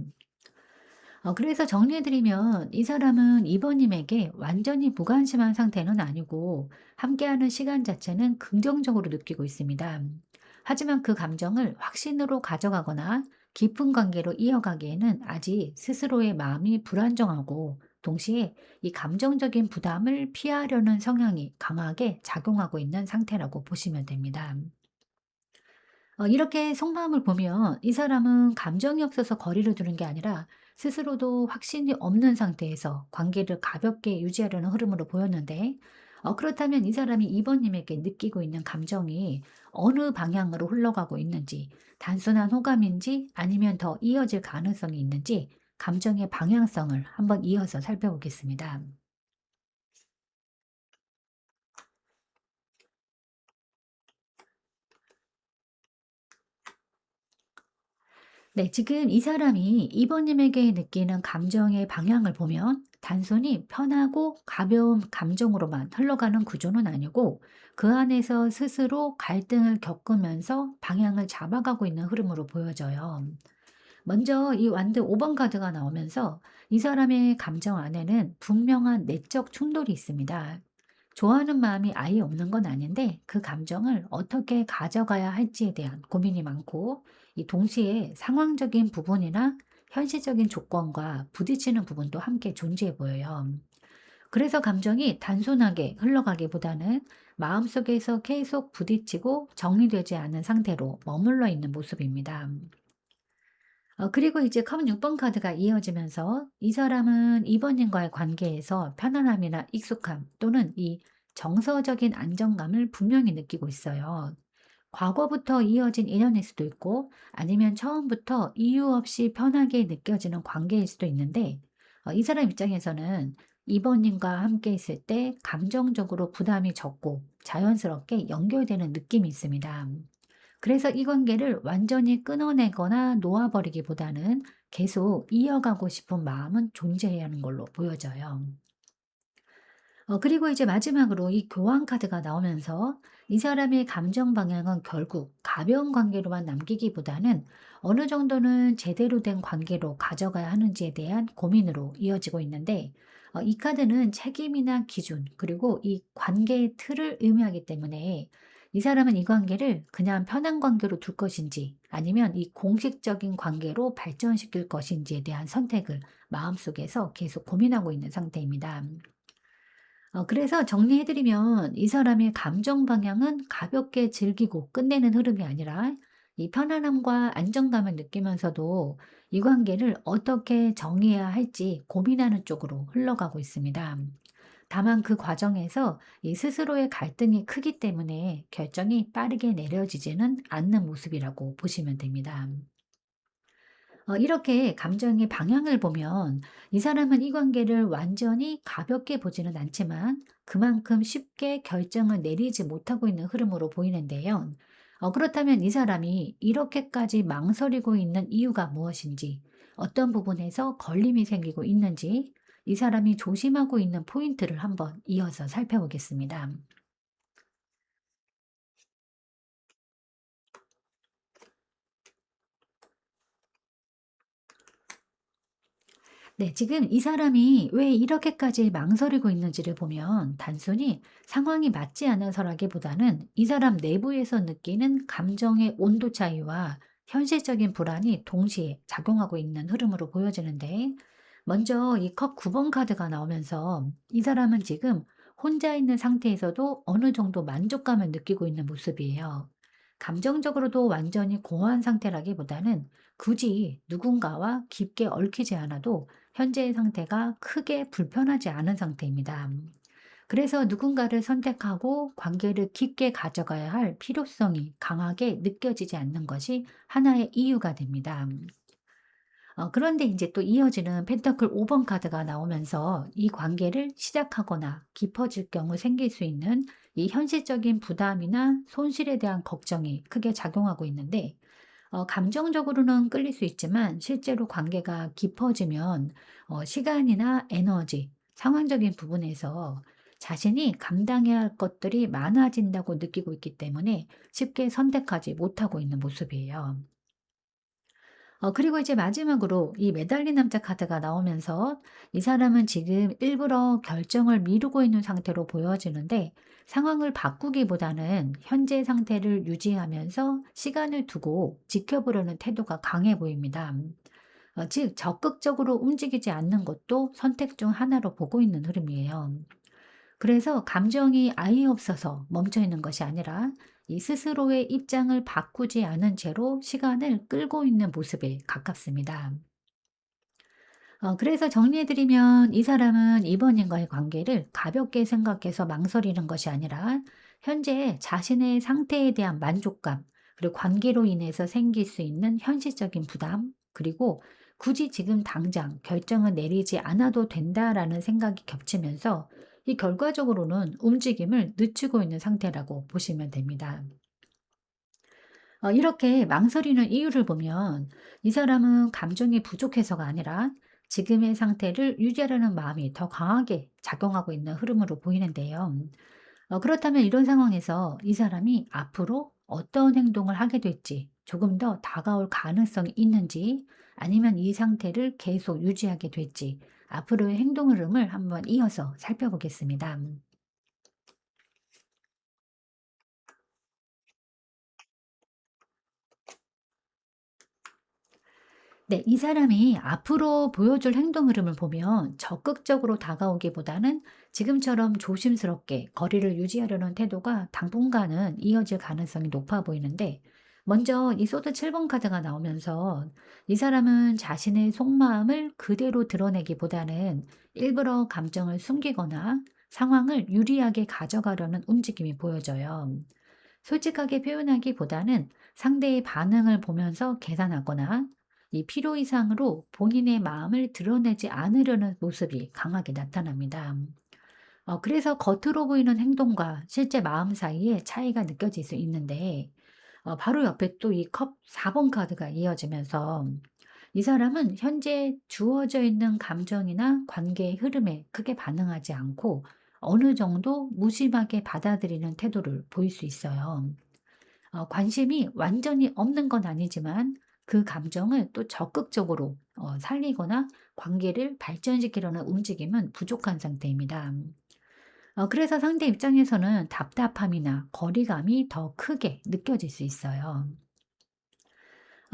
그래서 정리해 드리면 이 사람은 이번님에게 완전히 무관심한 상태는 아니고 함께하는 시간 자체는 긍정적으로 느끼고 있습니다. 하지만 그 감정을 확신으로 가져가거나 깊은 관계로 이어가기에는 아직 스스로의 마음이 불안정하고 동시에 이 감정적인 부담을 피하려는 성향이 강하게 작용하고 있는 상태라고 보시면 됩니다. 이렇게 속마음을 보면 이 사람은 감정이 없어서 거리를 두는 게 아니라 스스로도 확신이 없는 상태에서 관계를 가볍게 유지하려는 흐름으로 보였는데, 그렇다면 이 사람이 이번님에게 느끼고 있는 감정이 어느 방향으로 흘러가고 있는지, 단순한 호감인지 아니면 더 이어질 가능성이 있는지 감정의 방향성을 한번 이어서 살펴보겠습니다. 네, 지금 이 사람이 이번님에게 느끼는 감정의 방향을 보면 단순히 편하고 가벼운 감정으로만 흘러가는 구조는 아니고 그 안에서 스스로 갈등을 겪으면서 방향을 잡아가고 있는 흐름으로 보여져요. 먼저 이 완드 5번 카드가 나오면서 이 사람의 감정 안에는 분명한 내적 충돌이 있습니다. 좋아하는 마음이 아예 없는 건 아닌데 그 감정을 어떻게 가져가야 할지에 대한 고민이 많고 이 동시에 상황적인 부분이나 현실적인 조건과 부딪히는 부분도 함께 존재해 보여요. 그래서 감정이 단순하게 흘러가기보다는 마음속에서 계속 부딪히고 정리되지 않은 상태로 머물러 있는 모습입니다. 그리고 이제 컵 6번 카드가 이어지면서 이 사람은 이번님과의 관계에서 편안함이나 익숙함 또는 이 정서적인 안정감을 분명히 느끼고 있어요. 과거부터 이어진 인연일 수도 있고 아니면 처음부터 이유 없이 편하게 느껴지는 관계일 수도 있는데 이 사람 입장에서는 이번님과 함께 있을 때 감정적으로 부담이 적고 자연스럽게 연결되는 느낌이 있습니다. 그래서 이 관계를 완전히 끊어내거나 놓아버리기보다는 계속 이어가고 싶은 마음은 존재해야 하는 걸로 보여져요. 그리고 이제 마지막으로 이 교환 카드가 나오면서 이 사람의 감정 방향은 결국 가벼운 관계로만 남기기보다는 어느 정도는 제대로 된 관계로 가져가야 하는지에 대한 고민으로 이어지고 있는데, 이 카드는 책임이나 기준, 그리고 이 관계의 틀을 의미하기 때문에 이 사람은 이 관계를 그냥 편한 관계로 둘 것인지 아니면 이 공식적인 관계로 발전시킬 것인지에 대한 선택을 마음속에서 계속 고민하고 있는 상태입니다. 그래서 정리해 드리면 이 사람의 감정 방향은 가볍게 즐기고 끝내는 흐름이 아니라 이 편안함과 안정감을 느끼면서도 이 관계를 어떻게 정의해야 할지 고민하는 쪽으로 흘러가고 있습니다. 다만 그 과정에서 이 스스로의 갈등이 크기 때문에 결정이 빠르게 내려지지는 않는 모습이라고 보시면 됩니다. 이렇게 감정의 방향을 보면 이 사람은 이 관계를 완전히 가볍게 보지는 않지만 그만큼 쉽게 결정을 내리지 못하고 있는 흐름으로 보이는데요. 그렇다면 이 사람이 이렇게까지 망설이고 있는 이유가 무엇인지, 어떤 부분에서 걸림이 생기고 있는지, 이 사람이 조심하고 있는 포인트를 한번 이어서 살펴보겠습니다. 네, 지금 이 사람이 왜 이렇게까지 망설이고 있는지를 보면 단순히 상황이 맞지 않아서라기보다는 이 사람 내부에서 느끼는 감정의 온도 차이와 현실적인 불안이 동시에 작용하고 있는 흐름으로 보여지는데, 먼저 이 컵 9번 카드가 나오면서 이 사람은 지금 혼자 있는 상태에서도 어느 정도 만족감을 느끼고 있는 모습이에요. 감정적으로도 완전히 공허한 상태라기보다는 굳이 누군가와 깊게 얽히지 않아도 현재의 상태가 크게 불편하지 않은 상태입니다. 그래서 누군가를 선택하고 관계를 깊게 가져가야 할 필요성이 강하게 느껴지지 않는 것이 하나의 이유가 됩니다. 그런데 이제 또 이어지는 펜터클 5번 카드가 나오면서 이 관계를 시작하거나 깊어질 경우 생길 수 있는 이 현실적인 부담이나 손실에 대한 걱정이 크게 작용하고 있는데, 감정적으로는 끌릴 수 있지만 실제로 관계가 깊어지면 시간이나 에너지, 상황적인 부분에서 자신이 감당해야 할 것들이 많아진다고 느끼고 있기 때문에 쉽게 선택하지 못하고 있는 모습이에요. 그리고 이제 마지막으로 이 매달린 남자 카드가 나오면서 이 사람은 지금 일부러 결정을 미루고 있는 상태로 보여지는데 상황을 바꾸기보다는 현재 상태를 유지하면서 시간을 두고 지켜보려는 태도가 강해 보입니다. 즉, 적극적으로 움직이지 않는 것도 선택 중 하나로 보고 있는 흐름이에요. 그래서 감정이 아예 없어서 멈춰 있는 것이 아니라 이 스스로의 입장을 바꾸지 않은 채로 시간을 끌고 있는 모습에 가깝습니다. 그래서 정리해드리면 이 사람은 이번인과의 관계를 가볍게 생각해서 망설이는 것이 아니라 현재 자신의 상태에 대한 만족감, 그리고 관계로 인해서 생길 수 있는 현실적인 부담, 그리고 굳이 지금 당장 결정을 내리지 않아도 된다라는 생각이 겹치면서 이 결과적으로는 움직임을 늦추고 있는 상태라고 보시면 됩니다. 이렇게 망설이는 이유를 보면 이 사람은 감정이 부족해서가 아니라 지금의 상태를 유지하려는 마음이 더 강하게 작용하고 있는 흐름으로 보이는데요. 그렇다면 이런 상황에서 이 사람이 앞으로 어떤 행동을 하게 될지 조금 더 다가올 가능성이 있는지 아니면 이 상태를 계속 유지하게 될지 앞으로의 행동 흐름을 한번 이어서 살펴보겠습니다. 네, 이 사람이 앞으로 보여줄 행동 흐름을 보면 적극적으로 다가오기보다는 지금처럼 조심스럽게 거리를 유지하려는 태도가 당분간은 이어질 가능성이 높아 보이는데, 먼저 이 소드 7번 카드가 나오면서 이 사람은 자신의 속마음을 그대로 드러내기보다는 일부러 감정을 숨기거나 상황을 유리하게 가져가려는 움직임이 보여져요. 솔직하게 표현하기보다는 상대의 반응을 보면서 계산하거나 이 필요 이상으로 본인의 마음을 드러내지 않으려는 모습이 강하게 나타납니다. 그래서 겉으로 보이는 행동과 실제 마음 사이에 차이가 느껴질 수 있는데, 바로 옆에 또 이 컵 4번 카드가 이어지면서 이 사람은 현재 주어져 있는 감정이나 관계의 흐름에 크게 반응하지 않고 어느 정도 무심하게 받아들이는 태도를 보일 수 있어요. 관심이 완전히 없는 건 아니지만 그 감정을 또 적극적으로 살리거나 관계를 발전시키려는 움직임은 부족한 상태입니다. 그래서 상대 입장에서는 답답함이나 거리감이 더 크게 느껴질 수 있어요.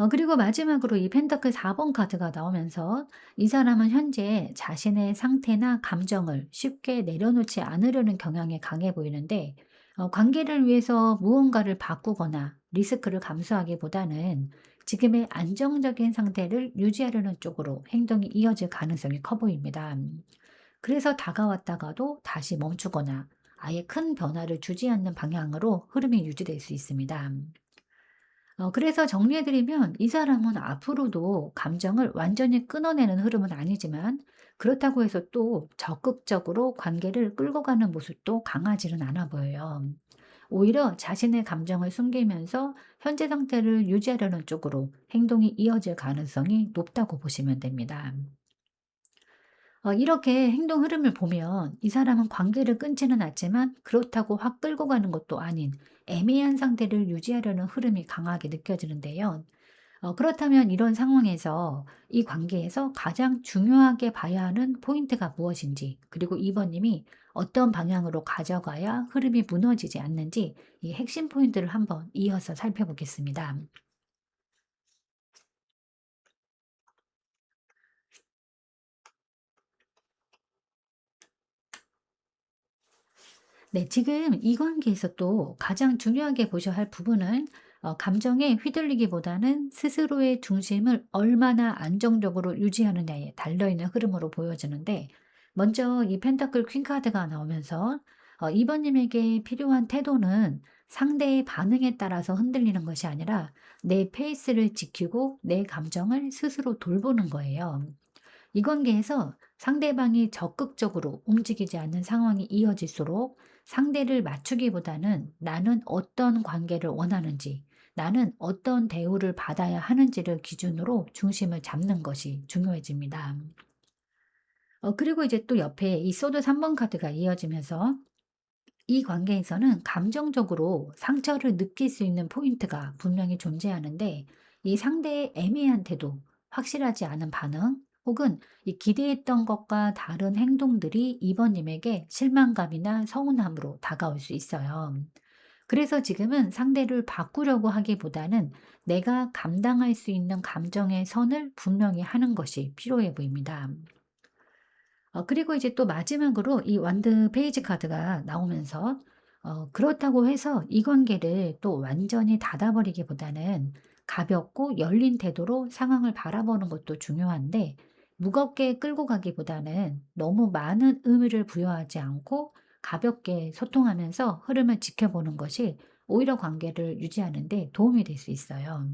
그리고 마지막으로 이 펜터클 4번 카드가 나오면서 이 사람은 현재 자신의 상태나 감정을 쉽게 내려놓지 않으려는 경향이 강해 보이는데, 관계를 위해서 무언가를 바꾸거나 리스크를 감수하기보다는 지금의 안정적인 상태를 유지하려는 쪽으로 행동이 이어질 가능성이 커 보입니다. 그래서 다가왔다가도 다시 멈추거나 아예 큰 변화를 주지 않는 방향으로 흐름이 유지될 수 있습니다. 그래서 정리해드리면 이 사람은 앞으로도 감정을 완전히 끊어내는 흐름은 아니지만 그렇다고 해서 또 적극적으로 관계를 끌고 가는 모습도 강하지는 않아 보여요. 오히려 자신의 감정을 숨기면서 현재 상태를 유지하려는 쪽으로 행동이 이어질 가능성이 높다고 보시면 됩니다. 이렇게 행동 흐름을 보면 이 사람은 관계를 끊지는 않지만 그렇다고 확 끌고 가는 것도 아닌 애매한 상태를 유지하려는 흐름이 강하게 느껴지는데요. 그렇다면 이런 상황에서 이 관계에서 가장 중요하게 봐야 하는 포인트가 무엇인지, 그리고 2번님이 어떤 방향으로 가져가야 흐름이 무너지지 않는지 이 핵심 포인트를 한번 이어서 살펴보겠습니다. 네, 지금 이 관계에서 또 가장 중요하게 보셔야 할 부분은 감정에 휘둘리기보다는 스스로의 중심을 얼마나 안정적으로 유지하느냐에 달려있는 흐름으로 보여지는데, 먼저 이 펜타클 퀸 카드가 나오면서 이번님에게 필요한 태도는 상대의 반응에 따라서 흔들리는 것이 아니라 내 페이스를 지키고 내 감정을 스스로 돌보는 거예요. 이 관계에서 상대방이 적극적으로 움직이지 않는 상황이 이어질수록 상대를 맞추기보다는 나는 어떤 관계를 원하는지, 나는 어떤 대우를 받아야 하는지를 기준으로 중심을 잡는 것이 중요해집니다. 그리고 이제 또 옆에 이 소드 3번 카드가 이어지면서 이 관계에서는 감정적으로 상처를 느낄 수 있는 포인트가 분명히 존재하는데, 이 상대의 애매한 태도, 확실하지 않은 반응, 혹은 이 기대했던 것과 다른 행동들이 이번님에게 실망감이나 서운함으로 다가올 수 있어요. 그래서 지금은 상대를 바꾸려고 하기보다는 내가 감당할 수 있는 감정의 선을 분명히 하는 것이 필요해 보입니다. 그리고 이제 또 마지막으로 이 완드 페이지 카드가 나오면서 그렇다고 해서 이 관계를 또 완전히 닫아버리기보다는 가볍고 열린 태도로 상황을 바라보는 것도 중요한데, 무겁게 끌고 가기보다는 너무 많은 의미를 부여하지 않고 가볍게 소통하면서 흐름을 지켜보는 것이 오히려 관계를 유지하는 데 도움이 될 수 있어요.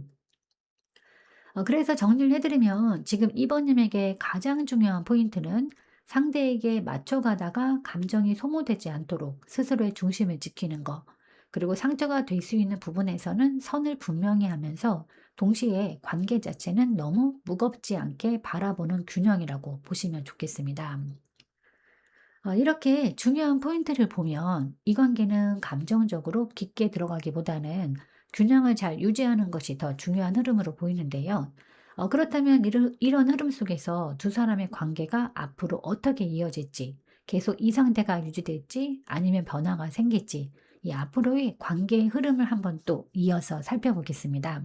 그래서 정리를 해 드리면 지금 이번님에게 가장 중요한 포인트는 상대에게 맞춰가다가 감정이 소모되지 않도록 스스로의 중심을 지키는 거, 그리고 상처가 될 수 있는 부분에서는 선을 분명히 하면서 동시에 관계 자체는 너무 무겁지 않게 바라보는 균형이라고 보시면 좋겠습니다. 이렇게 중요한 포인트를 보면 이 관계는 감정적으로 깊게 들어가기보다는 균형을 잘 유지하는 것이 더 중요한 흐름으로 보이는데요. 그렇다면 이런 흐름 속에서 두 사람의 관계가 앞으로 어떻게 이어질지, 계속 이 상태가 유지될지 아니면 변화가 생길지, 이 앞으로의 관계의 흐름을 한번 또 이어서 살펴보겠습니다.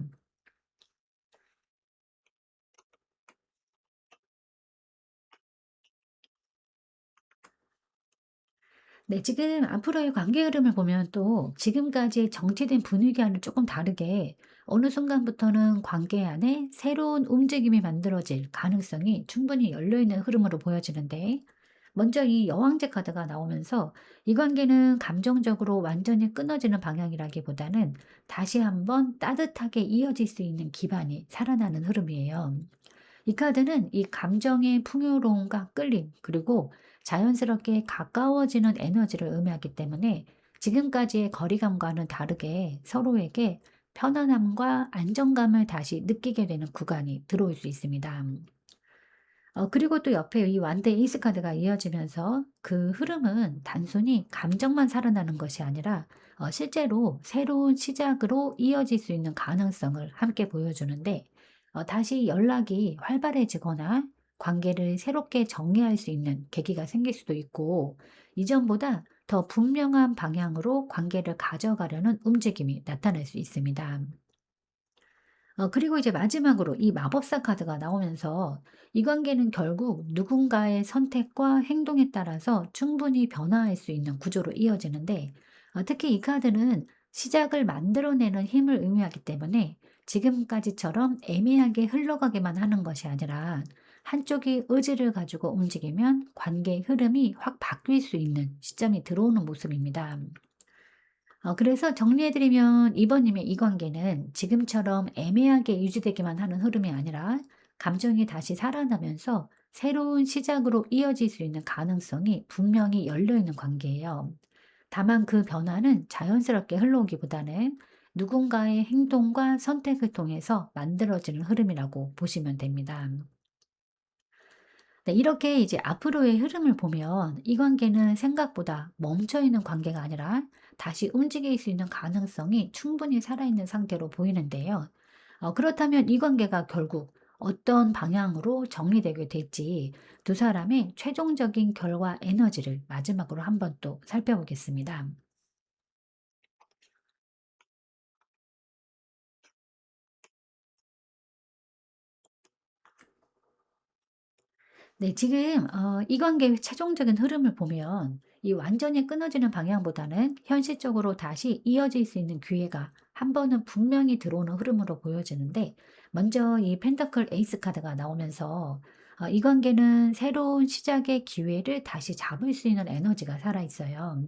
네, 지금 앞으로의 관계 흐름을 보면 또 지금까지의 정체된 분위기와는 조금 다르게 어느 순간부터는 관계 안에 새로운 움직임이 만들어질 가능성이 충분히 열려있는 흐름으로 보여지는데, 먼저 이 여왕제 카드가 나오면서 이 관계는 감정적으로 완전히 끊어지는 방향이라기보다는 다시 한번 따뜻하게 이어질 수 있는 기반이 살아나는 흐름이에요. 이 카드는 이 감정의 풍요로움과 끌림, 그리고 자연스럽게 가까워지는 에너지를 의미하기 때문에 지금까지의 거리감과는 다르게 서로에게 편안함과 안정감을 다시 느끼게 되는 구간이 들어올 수 있습니다. 그리고 또 옆에 이 완드 에이스 카드가 이어지면서 그 흐름은 단순히 감정만 살아나는 것이 아니라 실제로 새로운 시작으로 이어질 수 있는 가능성을 함께 보여주는데, 다시 연락이 활발해지거나 관계를 새롭게 정리할 수 있는 계기가 생길 수도 있고, 이전보다 더 분명한 방향으로 관계를 가져가려는 움직임이 나타날 수 있습니다. 그리고 이제 마지막으로 이 마법사 카드가 나오면서 이 관계는 결국 누군가의 선택과 행동에 따라서 충분히 변화할 수 있는 구조로 이어지는데, 특히 이 카드는 시작을 만들어내는 힘을 의미하기 때문에 지금까지처럼 애매하게 흘러가기만 하는 것이 아니라 한쪽이 의지를 가지고 움직이면 관계의 흐름이 확 바뀔 수 있는 시점이 들어오는 모습입니다. 그래서 정리해 드리면 이번님의 이 관계는 지금처럼 애매하게 유지되기만 하는 흐름이 아니라 감정이 다시 살아나면서 새로운 시작으로 이어질 수 있는 가능성이 분명히 열려 있는 관계예요. 다만 그 변화는 자연스럽게 흘러오기보다는 누군가의 행동과 선택을 통해서 만들어지는 흐름이라고 보시면 됩니다. 네, 이렇게 이제 앞으로의 흐름을 보면 이 관계는 생각보다 멈춰 있는 관계가 아니라 다시 움직일 수 있는 가능성이 충분히 살아있는 상태로 보이는데요. 그렇다면 이 관계가 결국 어떤 방향으로 정리되게 될지 두 사람의 최종적인 결과 에너지를 마지막으로 한번 또 살펴보겠습니다. 네, 지금 이 관계의 최종적인 흐름을 보면 이 완전히 끊어지는 방향보다는 현실적으로 다시 이어질 수 있는 기회가 한 번은 분명히 들어오는 흐름으로 보여지는데, 먼저 이 펜타클 에이스 카드가 나오면서 이 관계는 새로운 시작의 기회를 다시 잡을 수 있는 에너지가 살아 있어요.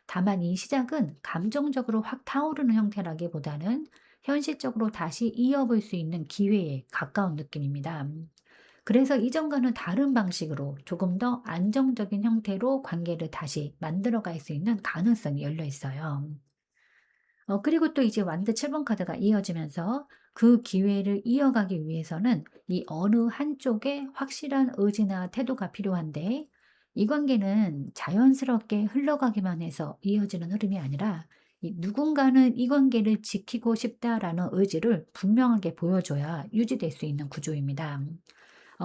다만 이 시작은 감정적으로 확 타오르는 형태라기보다는 현실적으로 다시 이어볼 수 있는 기회에 가까운 느낌입니다. 그래서 이전과는 다른 방식으로 조금 더 안정적인 형태로 관계를 다시 만들어 갈 수 있는 가능성이 열려 있어요. 그리고 또 이제 완드 7번 카드가 이어지면서 그 기회를 이어가기 위해서는 이 어느 한쪽에 확실한 의지나 태도가 필요한데, 이 관계는 자연스럽게 흘러가기만 해서 이어지는 흐름이 아니라 이 누군가는 이 관계를 지키고 싶다라는 의지를 분명하게 보여줘야 유지될 수 있는 구조입니다.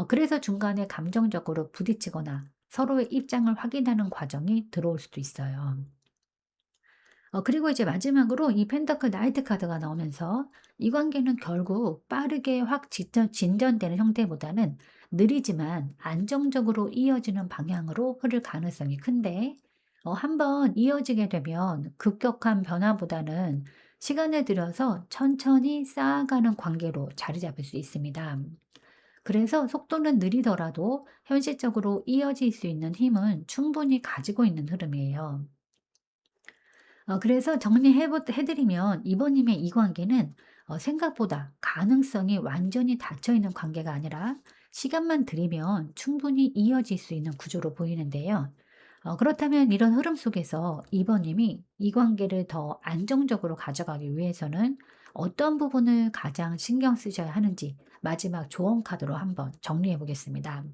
그래서 중간에 감정적으로 부딪히거나 서로의 입장을 확인하는 과정이 들어올 수도 있어요. 그리고 이제 마지막으로 이 펜더클 나이트 카드가 나오면서 이 관계는 결국 빠르게 확 진전되는 형태보다는 느리지만 안정적으로 이어지는 방향으로 흐를 가능성이 큰데, 한번 이어지게 되면 급격한 변화보다는 시간을 들여서 천천히 쌓아가는 관계로 자리 잡을 수 있습니다. 그래서 속도는 느리더라도 현실적으로 이어질 수 있는 힘은 충분히 가지고 있는 흐름이에요. 그래서 해 드리면 이번님의 이 관계는 생각보다 가능성이 완전히 닫혀 있는 관계가 아니라 시간만 들이면 충분히 이어질 수 있는 구조로 보이는데요. 그렇다면 이런 흐름 속에서 이번님이 이 관계를 더 안정적으로 가져가기 위해서는 어떤 부분을 가장 신경 쓰셔야 하는지 마지막 조언 카드로 한번 정리해 보겠습니다.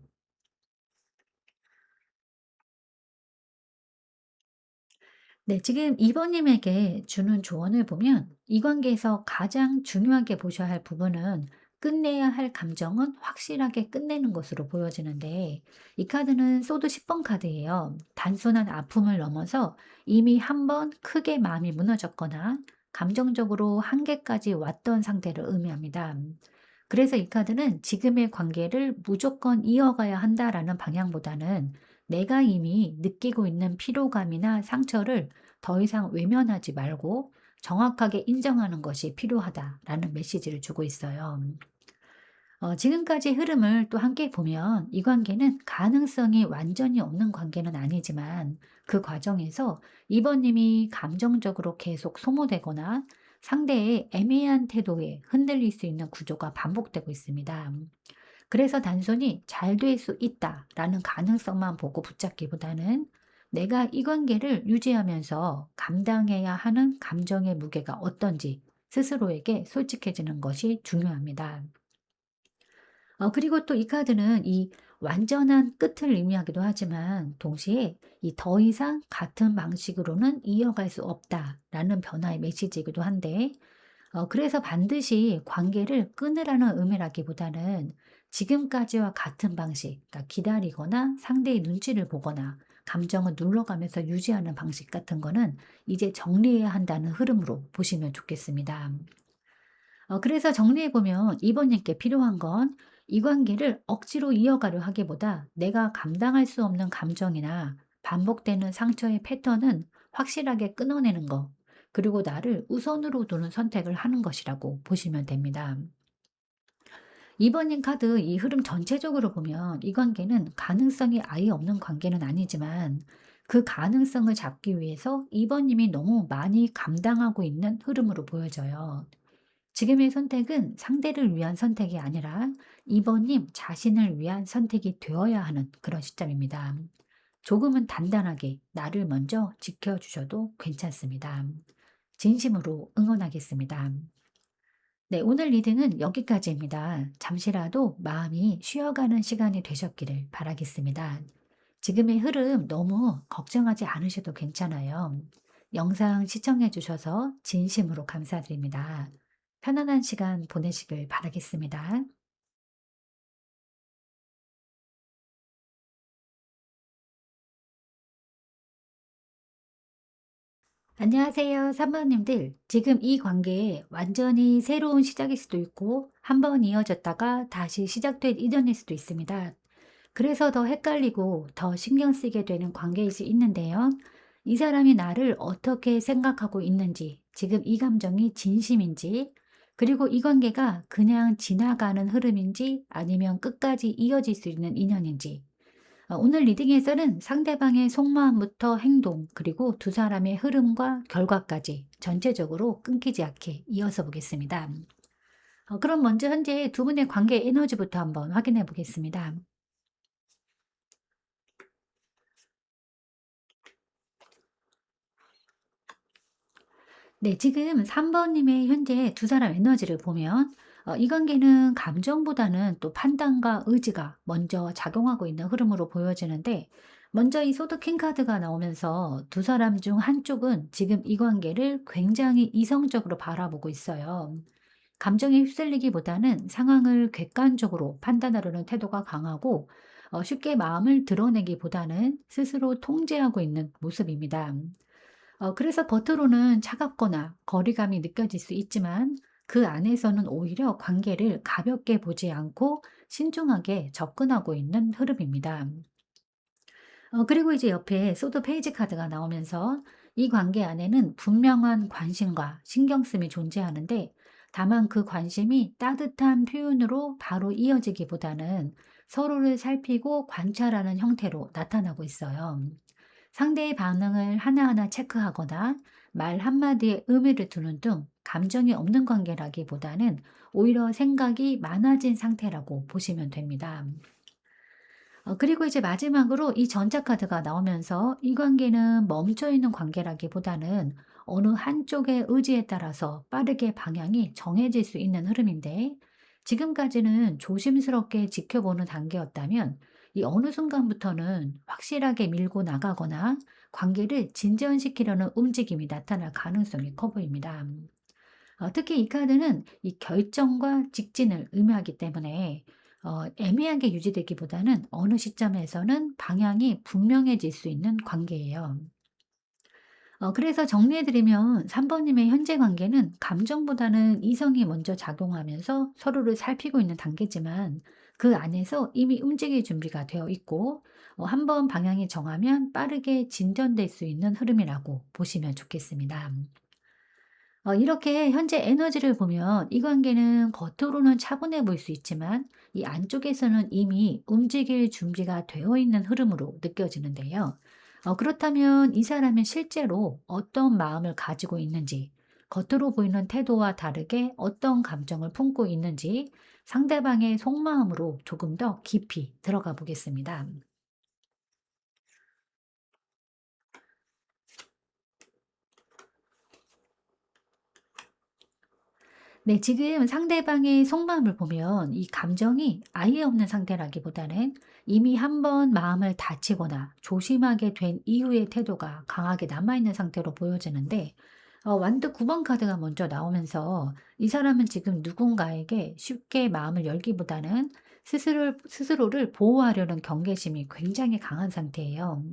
네, 지금 2번 님에게 주는 조언을 보면 이 관계에서 가장 중요하게 보셔야 할 부분은 끝내야 할 감정은 확실하게 끝내는 것으로 보여지는데, 이 카드는 소드 10번 카드예요. 단순한 아픔을 넘어서 이미 한 번 크게 마음이 무너졌거나 감정적으로 한계까지 왔던 상태를 의미합니다. 그래서 이 카드는 지금의 관계를 무조건 이어가야 한다라는 방향보다는 내가 이미 느끼고 있는 피로감이나 상처를 더 이상 외면하지 말고 정확하게 인정하는 것이 필요하다라는 메시지를 주고 있어요. 지금까지 흐름을 또 함께 보면 이 관계는 가능성이 완전히 없는 관계는 아니지만 그 과정에서 이번님이 감정적으로 계속 소모되거나 상대의 애매한 태도에 흔들릴 수 있는 구조가 반복되고 있습니다. 그래서 단순히 잘 될 수 있다라는 가능성만 보고 붙잡기보다는 내가 이 관계를 유지하면서 감당해야 하는 감정의 무게가 어떤지 스스로에게 솔직해지는 것이 중요합니다. 그리고 또 이 카드는 이 완전한 끝을 의미하기도 하지만 동시에 이 더 이상 같은 방식으로는 이어갈 수 없다라는 변화의 메시지이기도 한데, 그래서 반드시 관계를 끊으라는 의미라기보다는 지금까지와 같은 방식, 그러니까 기다리거나 상대의 눈치를 보거나 감정을 눌러가면서 유지하는 방식 같은 거는 이제 정리해야 한다는 흐름으로 보시면 좋겠습니다. 그래서 정리해 보면 이번님께 필요한 건 이 관계를 억지로 이어가려 하기보다 내가 감당할 수 없는 감정이나 반복되는 상처의 패턴은 확실하게 끊어내는 것, 그리고 나를 우선으로 두는 선택을 하는 것이라고 보시면 됩니다. 이번님 카드 이 흐름 전체적으로 보면 이 관계는 가능성이 아예 없는 관계는 아니지만 그 가능성을 잡기 위해서 이번님이 너무 많이 감당하고 있는 흐름으로 보여져요. 지금의 선택은 상대를 위한 선택이 아니라 이번님 자신을 위한 선택이 되어야 하는 그런 시점입니다. 조금은 단단하게 나를 먼저 지켜주셔도 괜찮습니다. 진심으로 응원하겠습니다. 네, 오늘 리딩은 여기까지입니다. 잠시라도 마음이 쉬어가는 시간이 되셨기를 바라겠습니다. 지금의 흐름 너무 걱정하지 않으셔도 괜찮아요. 영상 시청해 주셔서 진심으로 감사드립니다. 편안한 시간 보내시길 바라겠습니다. 안녕하세요, 산모님들. 지금 이 관계에 완전히 새로운 시작일 수도 있고, 한 번 이어졌다가 다시 시작된 이전일 수도 있습니다. 그래서 더 헷갈리고 더 신경 쓰게 되는 관계일 수 있는데요. 이 사람이 나를 어떻게 생각하고 있는지, 지금 이 감정이 진심인지, 그리고 이 관계가 그냥 지나가는 흐름인지 아니면 끝까지 이어질 수 있는 인연인지, 오늘 리딩에서는 상대방의 속마음부터 행동, 그리고 두 사람의 흐름과 결과까지 전체적으로 끊기지 않게 이어서 보겠습니다. 그럼 먼저 현재 두 분의 관계 에너지부터 한번 확인해 보겠습니다. 네, 지금 3 번님의 현재 두 사람 에너지를 보면 이 관계는 감정보다는 또 판단과 의지가 먼저 작용하고 있는 흐름으로 보여지는데, 먼저 이 소드 킹 카드가 나오면서 두 사람 중 한쪽은 지금 이 관계를 굉장히 이성적으로 바라보고 있어요. 감정에 휩쓸리기보다는 상황을 객관적으로 판단하려는 태도가 강하고, 쉽게 마음을 드러내기보다는 스스로 통제하고 있는 모습입니다. 그래서 겉으로는 차갑거나 거리감이 느껴질 수 있지만, 그 안에서는 오히려 관계를 가볍게 보지 않고 신중하게 접근하고 있는 흐름입니다. 그리고 이제 옆에 소드 페이지 카드가 나오면서 이 관계 안에는 분명한 관심과 신경 씀이 존재하는데, 다만 그 관심이 따뜻한 표현으로 바로 이어지기보다는 서로를 살피고 관찰하는 형태로 나타나고 있어요. 상대의 반응을 하나하나 체크하거나 말 한마디에 의미를 두는 등 감정이 없는 관계라기보다는 오히려 생각이 많아진 상태라고 보시면 됩니다. 그리고 이제 마지막으로 이 전자카드가 나오면서 이 관계는 멈춰 있는 관계라기보다는 어느 한쪽의 의지에 따라서 빠르게 방향이 정해질 수 있는 흐름인데, 지금까지는 조심스럽게 지켜보는 단계였다면 이 어느 순간부터는 확실하게 밀고 나가거나 관계를 진전시키려는 움직임이 나타날 가능성이 커 보입니다. 특히 이 카드는 이 결정과 직진을 의미하기 때문에 애매하게 유지되기보다는 어느 시점에서는 방향이 분명해질 수 있는 관계예요. 그래서 정리해 드리면 3 번님의 현재 관계는 감정보다는 이성이 먼저 작용하면서 서로를 살피고 있는 단계지만, 그 안에서 이미 움직일 준비가 되어 있고, 한 번 방향이 정하면 빠르게 진전될 수 있는 흐름이라고 보시면 좋겠습니다. 이렇게 현재 에너지를 보면 이 관계는 겉으로는 차분해 보일 수 있지만, 이 안쪽에서는 이미 움직일 준비가 되어 있는 흐름으로 느껴지는데요. 그렇다면 이 사람은 실제로 어떤 마음을 가지고 있는지, 겉으로 보이는 태도와 다르게 어떤 감정을 품고 있는지, 상대방의 속마음으로 조금 더 깊이 들어가 보겠습니다. 네, 지금 상대방의 속마음을 보면 이 감정이 아예 없는 상태라기보다는 이미 한번 마음을 다치거나 조심하게 된 이후의 태도가 강하게 남아있는 상태로 보여지는데, 완드 9번 카드가 먼저 나오면서 이 사람은 지금 누군가에게 쉽게 마음을 열기보다는 스스로를 보호하려는 경계심이 굉장히 강한 상태예요.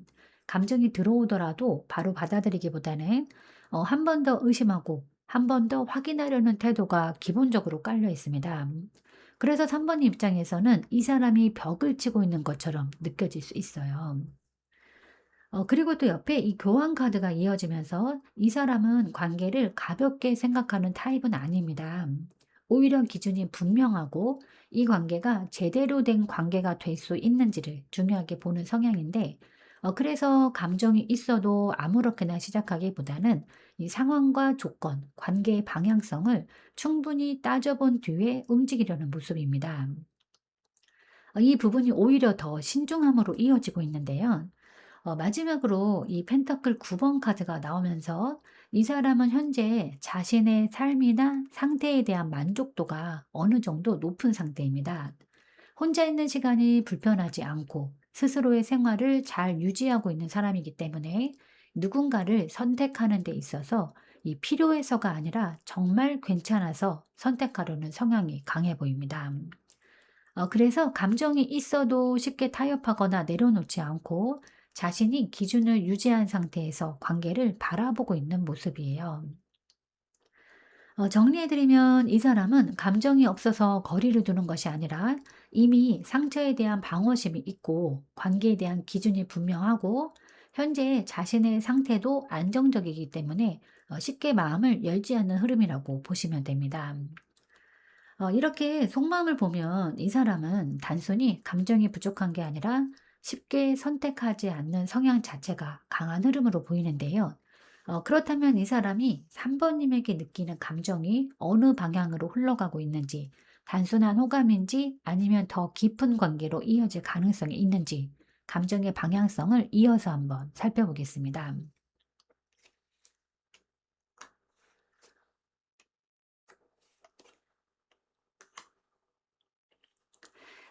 감정이 들어오더라도 바로 받아들이기보다는 한 번 더 의심하고 한 번 더 확인하려는 태도가 기본적으로 깔려 있습니다. 그래서 3번 입장에서는 이 사람이 벽을 치고 있는 것처럼 느껴질 수 있어요. 그리고 또 옆에 이 교환 카드가 이어지면서 이 사람은 관계를 가볍게 생각하는 타입은 아닙니다. 오히려 기준이 분명하고 이 관계가 제대로 된 관계가 될 수 있는지를 중요하게 보는 성향인데, 그래서 감정이 있어도 아무렇게나 시작하기보다는 이 상황과 조건, 관계의 방향성을 충분히 따져본 뒤에 움직이려는 모습입니다. 이 부분이 오히려 더 신중함으로 이어지고 있는데요. 마지막으로 이 펜터클 9번 카드가 나오면서 이 사람은 현재 자신의 삶이나 상태에 대한 만족도가 어느 정도 높은 상태입니다. 혼자 있는 시간이 불편하지 않고 스스로의 생활을 잘 유지하고 있는 사람이기 때문에 누군가를 선택하는 데 있어서 이 필요해서가 아니라 정말 괜찮아서 선택하려는 성향이 강해 보입니다. 그래서 감정이 있어도 쉽게 타협하거나 내려놓지 않고 자신이 기준을 유지한 상태에서 관계를 바라보고 있는 모습이에요. 정리해드리면 이 사람은 감정이 없어서 거리를 두는 것이 아니라 이미 상처에 대한 방어심이 있고 관계에 대한 기준이 분명하고 현재 자신의 상태도 안정적이기 때문에 쉽게 마음을 열지 않는 흐름이라고 보시면 됩니다. 이렇게 속마음을 보면 이 사람은 단순히 감정이 부족한 게 아니라 쉽게 선택하지 않는 성향 자체가 강한 흐름으로 보이는데요. 그렇다면 이 사람이 3번님에게 느끼는 감정이 어느 방향으로 흘러가고 있는지, 단순한 호감인지 아니면 더 깊은 관계로 이어질 가능성이 있는지, 감정의 방향성을 이어서 한번 살펴보겠습니다.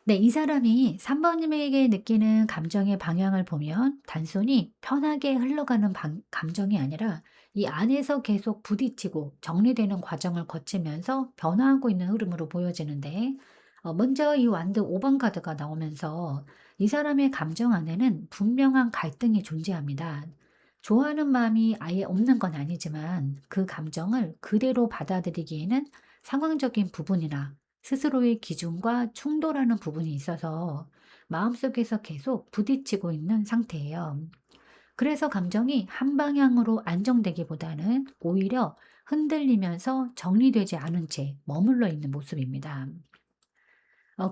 네, 이 사람이 3 번님에게 느끼는 감정의 방향을 보면 단순히 편하게 흘러가는 감정이 아니라 이 안에서 계속 부딪히고 정리되는 과정을 거치면서 변화하고 있는 흐름으로 보여지는데, 먼저 이 완드 5번 카드가 나오면서 이 사람의 감정 안에는 분명한 갈등이 존재합니다. 좋아하는 마음이 아예 없는 건 아니지만 그 감정을 그대로 받아들이기에는 상황적인 부분이나 스스로의 기준과 충돌하는 부분이 있어서 마음속에서 계속 부딪히고 있는 상태예요. 그래서 감정이 한 방향으로 안정되기보다는 오히려 흔들리면서 정리되지 않은 채 머물러 있는 모습입니다.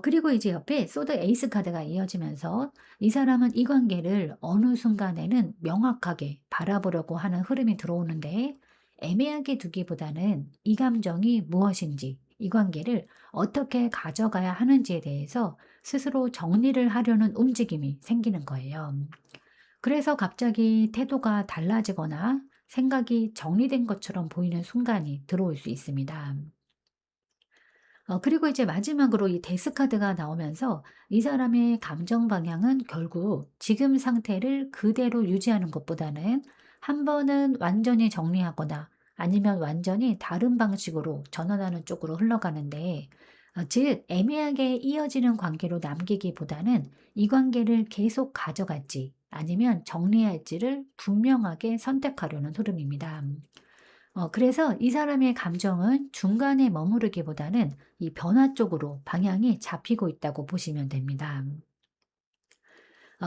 그리고 이제 옆에 소드 에이스 카드가 이어지면서 이 사람은 이 관계를 어느 순간에는 명확하게 바라보려고 하는 흐름이 들어오는데, 애매하게 두기보다는 이 감정이 무엇인지, 이 관계를 어떻게 가져가야 하는지에 대해서 스스로 정리를 하려는 움직임이 생기는 거예요. 그래서 갑자기 태도가 달라지거나 생각이 정리된 것처럼 보이는 순간이 들어올 수 있습니다. 그리고 이제 마지막으로 이 데스 카드가 나오면서 이 사람의 감정 방향은 결국 지금 상태를 그대로 유지하는 것보다는 한 번은 완전히 정리하거나 아니면 완전히 다른 방식으로 전환하는 쪽으로 흘러가는데, 즉 애매하게 이어지는 관계로 남기기보다는 이 관계를 계속 가져갈지 아니면 정리할지를 분명하게 선택하려는 흐름입니다. 그래서 이 사람의 감정은 중간에 머무르기보다는 이 변화 쪽으로 방향이 잡히고 있다고 보시면 됩니다.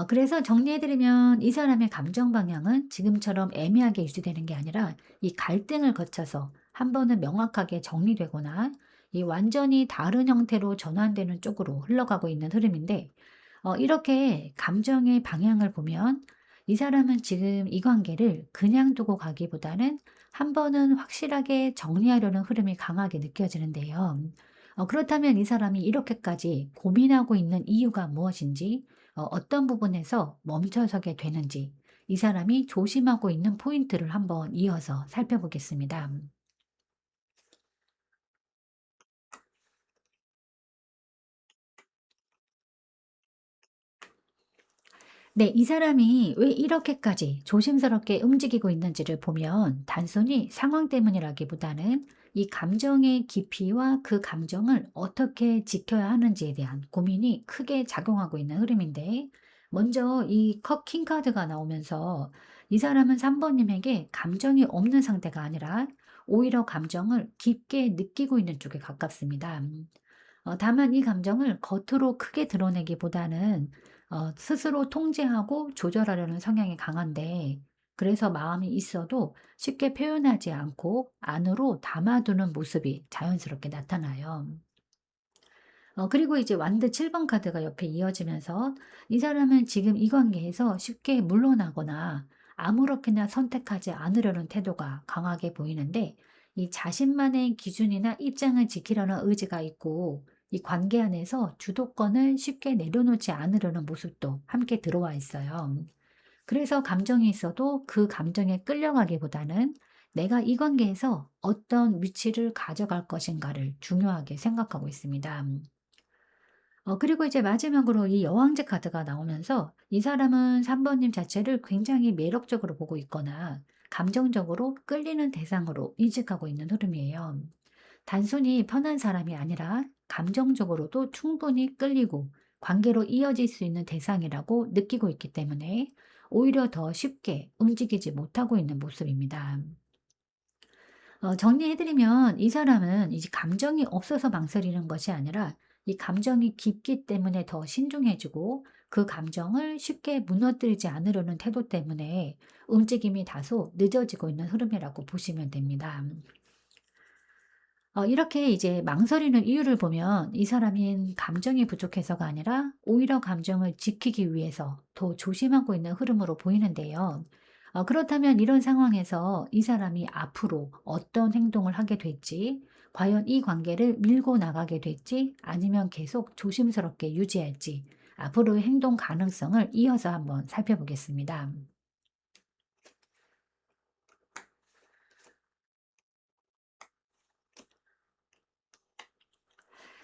그래서 정리해드리면 이 사람의 감정 방향은 지금처럼 애매하게 유지되는 게 아니라 이 갈등을 거쳐서 한 번은 명확하게 정리되거나 이 완전히 다른 형태로 전환되는 쪽으로 흘러가고 있는 흐름인데, 이렇게 감정의 방향을 보면 이 사람은 지금 이 관계를 그냥 두고 가기보다는 한 번은 확실하게 정리하려는 흐름이 강하게 느껴지는데요. 그렇다면 이 사람이 이렇게까지 고민하고 있는 이유가 무엇인지, 어떤 부분에서 멈춰서게 되는지, 이 사람이 조심하고 있는 포인트를 한번 이어서 살펴보겠습니다. 네, 이 사람이 왜 이렇게까지 조심스럽게 움직이고 있는지를 보면 단순히 상황 때문이라기보다는 이 감정의 깊이와 그 감정을 어떻게 지켜야 하는지에 대한 고민이 크게 작용하고 있는 흐름인데, 먼저 이 킹 카드가 나오면서 이 사람은 3번님에게 감정이 없는 상태가 아니라 오히려 감정을 깊게 느끼고 있는 쪽에 가깝습니다. 다만 이 감정을 겉으로 크게 드러내기보다는 스스로 통제하고 조절하려는 성향이 강한데, 그래서 마음이 있어도 쉽게 표현하지 않고 안으로 담아두는 모습이 자연스럽게 나타나요. 그리고 이제 완드 7번 카드가 옆에 이어지면서 이 사람은 지금 이 관계에서 쉽게 물러나거나 아무렇게나 선택하지 않으려는 태도가 강하게 보이는데, 이 자신만의 기준이나 입장을 지키려는 의지가 있고 이 관계 안에서 주도권을 쉽게 내려놓지 않으려는 모습도 함께 들어와 있어요. 그래서 감정이 있어도 그 감정에 끌려가기보다는 내가 이 관계에서 어떤 위치를 가져갈 것인가를 중요하게 생각하고 있습니다. 그리고 이제 마지막으로 이 여왕제 카드가 나오면서 이 사람은 3 번님 자체를 굉장히 매력적으로 보고 있거나 감정적으로 끌리는 대상으로 인식하고 있는 흐름이에요. 단순히 편한 사람이 아니라 감정적으로도 충분히 끌리고 관계로 이어질 수 있는 대상이라고 느끼고 있기 때문에 오히려 더 쉽게 움직이지 못하고 있는 모습입니다. 정리해드리면 이 사람은 이제 감정이 없어서 망설이는 것이 아니라 이 감정이 깊기 때문에 더 신중해지고 그 감정을 쉽게 무너뜨리지 않으려는 태도 때문에 움직임이 다소 늦어지고 있는 흐름이라고 보시면 됩니다. 이렇게 이제 망설이는 이유를 보면 이 사람인 감정이 부족해서가 아니라 오히려 감정을 지키기 위해서 더 조심하고 있는 흐름으로 보이는데요. 그렇다면 이런 상황에서 이 사람이 앞으로 어떤 행동을 하게 될지, 과연 이 관계를 밀고 나가게 될지, 아니면 계속 조심스럽게 유지할지, 앞으로의 행동 가능성을 이어서 한번 살펴보겠습니다.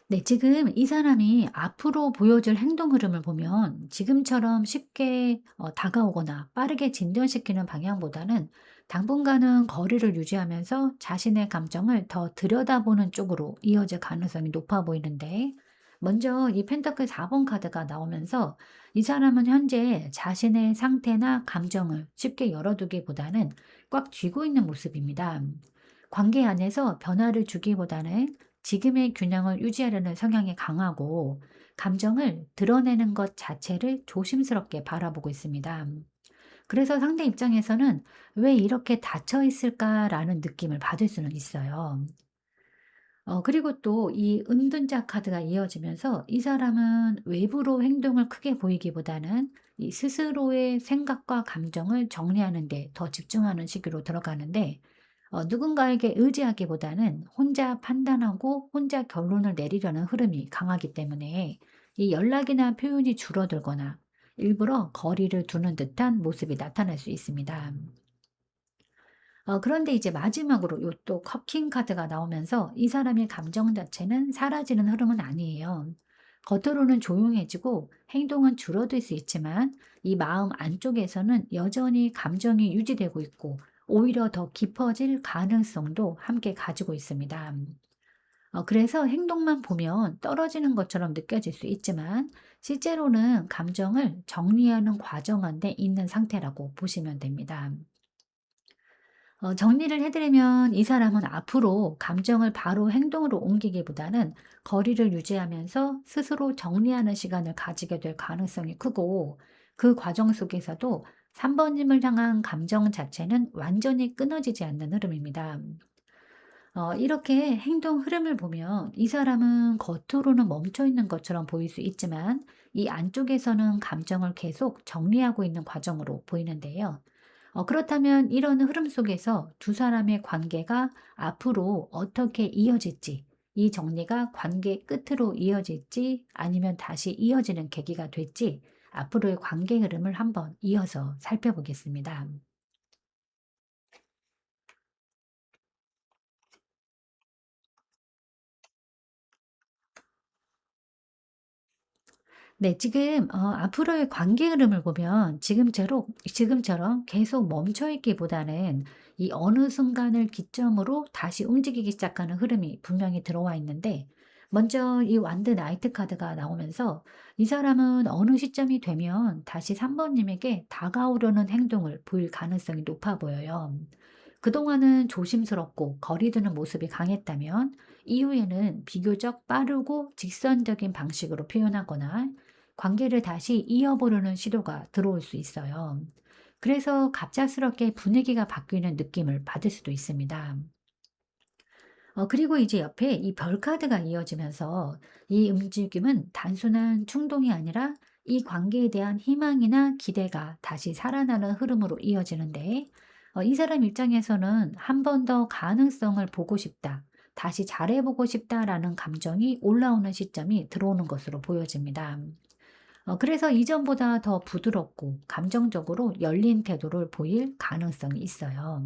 네, 지금 이 사람이 앞으로 보여줄 행동 흐름을 보면 지금처럼 쉽게 다가오거나 빠르게 진전시키는 방향보다는 당분간은 거리를 유지하면서 자신의 감정을 더 들여다보는 쪽으로 이어질 가능성이 높아 보이는데, 먼저 이 펜터클 4번 카드가 나오면서 이 사람은 현재 자신의 상태나 감정을 쉽게 열어두기보다는 꽉 쥐고 있는 모습입니다. 관계 안에서 변화를 주기보다는 지금의 균형을 유지하려는 성향이 강하고, 감정을 드러내는 것 자체를 조심스럽게 바라보고 있습니다. 그래서 상대 입장에서는 '왜 이렇게 닫혀 있을까?'라는 느낌을 받을 수는 있어요. 그리고 또 이 은둔자 카드가 이어지면서 이 사람은 외부로 행동을 크게 보이기보다는 이 스스로의 생각과 감정을 정리하는 데 더 집중하는 시기로 들어가는데, 누군가에게 의지하기보다는 혼자 판단하고 혼자 결론을 내리려는 흐름이 강하기 때문에 이 연락이나 표현이 줄어들거나 일부러 거리를 두는 듯한 모습이 나타날 수 있습니다. 그런데 이제 마지막으로 요 또 커킹 카드가 나오면서 이 사람의 감정 자체는 사라지는 흐름은 아니에요. 겉으로는 조용해지고 행동은 줄어들 수 있지만 이 마음 안쪽에서는 여전히 감정이 유지되고 있고, 오히려 더 깊어질 가능성도 함께 가지고 있습니다. 그래서 행동만 보면 떨어지는 것처럼 느껴질 수 있지만 실제로는 감정을 정리하는 과정 안에 있는 상태라고 보시면 됩니다. 정리를 해 드리면 이 사람은 앞으로 감정을 바로 행동으로 옮기기보다는 거리를 유지하면서 스스로 정리하는 시간을 가지게 될 가능성이 크고, 그 과정 속에서도 3 번님을 향한 감정 자체는 완전히 끊어지지 않는 흐름입니다. 이렇게 행동 흐름을 보면 이 사람은 겉으로는 멈춰 있는 것처럼 보일 수 있지만 이 안쪽에서는 감정을 계속 정리하고 있는 과정으로 보이는데요. 그렇다면 이런 흐름 속에서 두 사람의 관계가 앞으로 어떻게 이어질지, 이 정리가 관계 끝으로 이어질지 아니면 다시 이어지는 계기가 될지, 앞으로의 관계 흐름을 한번 이어서 살펴보겠습니다. 네, 지금 앞으로의 관계 흐름을 보면 지금처럼 계속 멈춰 있기보다는 이 어느 순간을 기점으로 다시 움직이기 시작하는 흐름이 분명히 들어와 있는데, 먼저 이 완드 나이트 카드가 나오면서 이 사람은 어느 시점이 되면 다시 3 번님에게 다가오려는 행동을 보일 가능성이 높아 보여요. 그동안은 조심스럽고 거리 두는 모습이 강했다면 이후에는 비교적 빠르고 직선적인 방식으로 표현하거나 관계를 다시 이어보려는 시도가 들어올 수 있어요. 그래서 갑작스럽게 분위기가 바뀌는 느낌을 받을 수도 있습니다. 그리고 이제 옆에 이 별 카드가 이어지면서 이 움직임은 단순한 충동이 아니라 이 관계에 대한 희망이나 기대가 다시 살아나는 흐름으로 이어지는데, 이 사람 입장에서는 한 번 더 가능성을 보고 싶다, 다시 잘해보고 싶다라는 감정이 올라오는 시점이 들어오는 것으로 보여집니다. 그래서 이전보다 더 부드럽고 감정적으로 열린 태도를 보일 가능성이 있어요.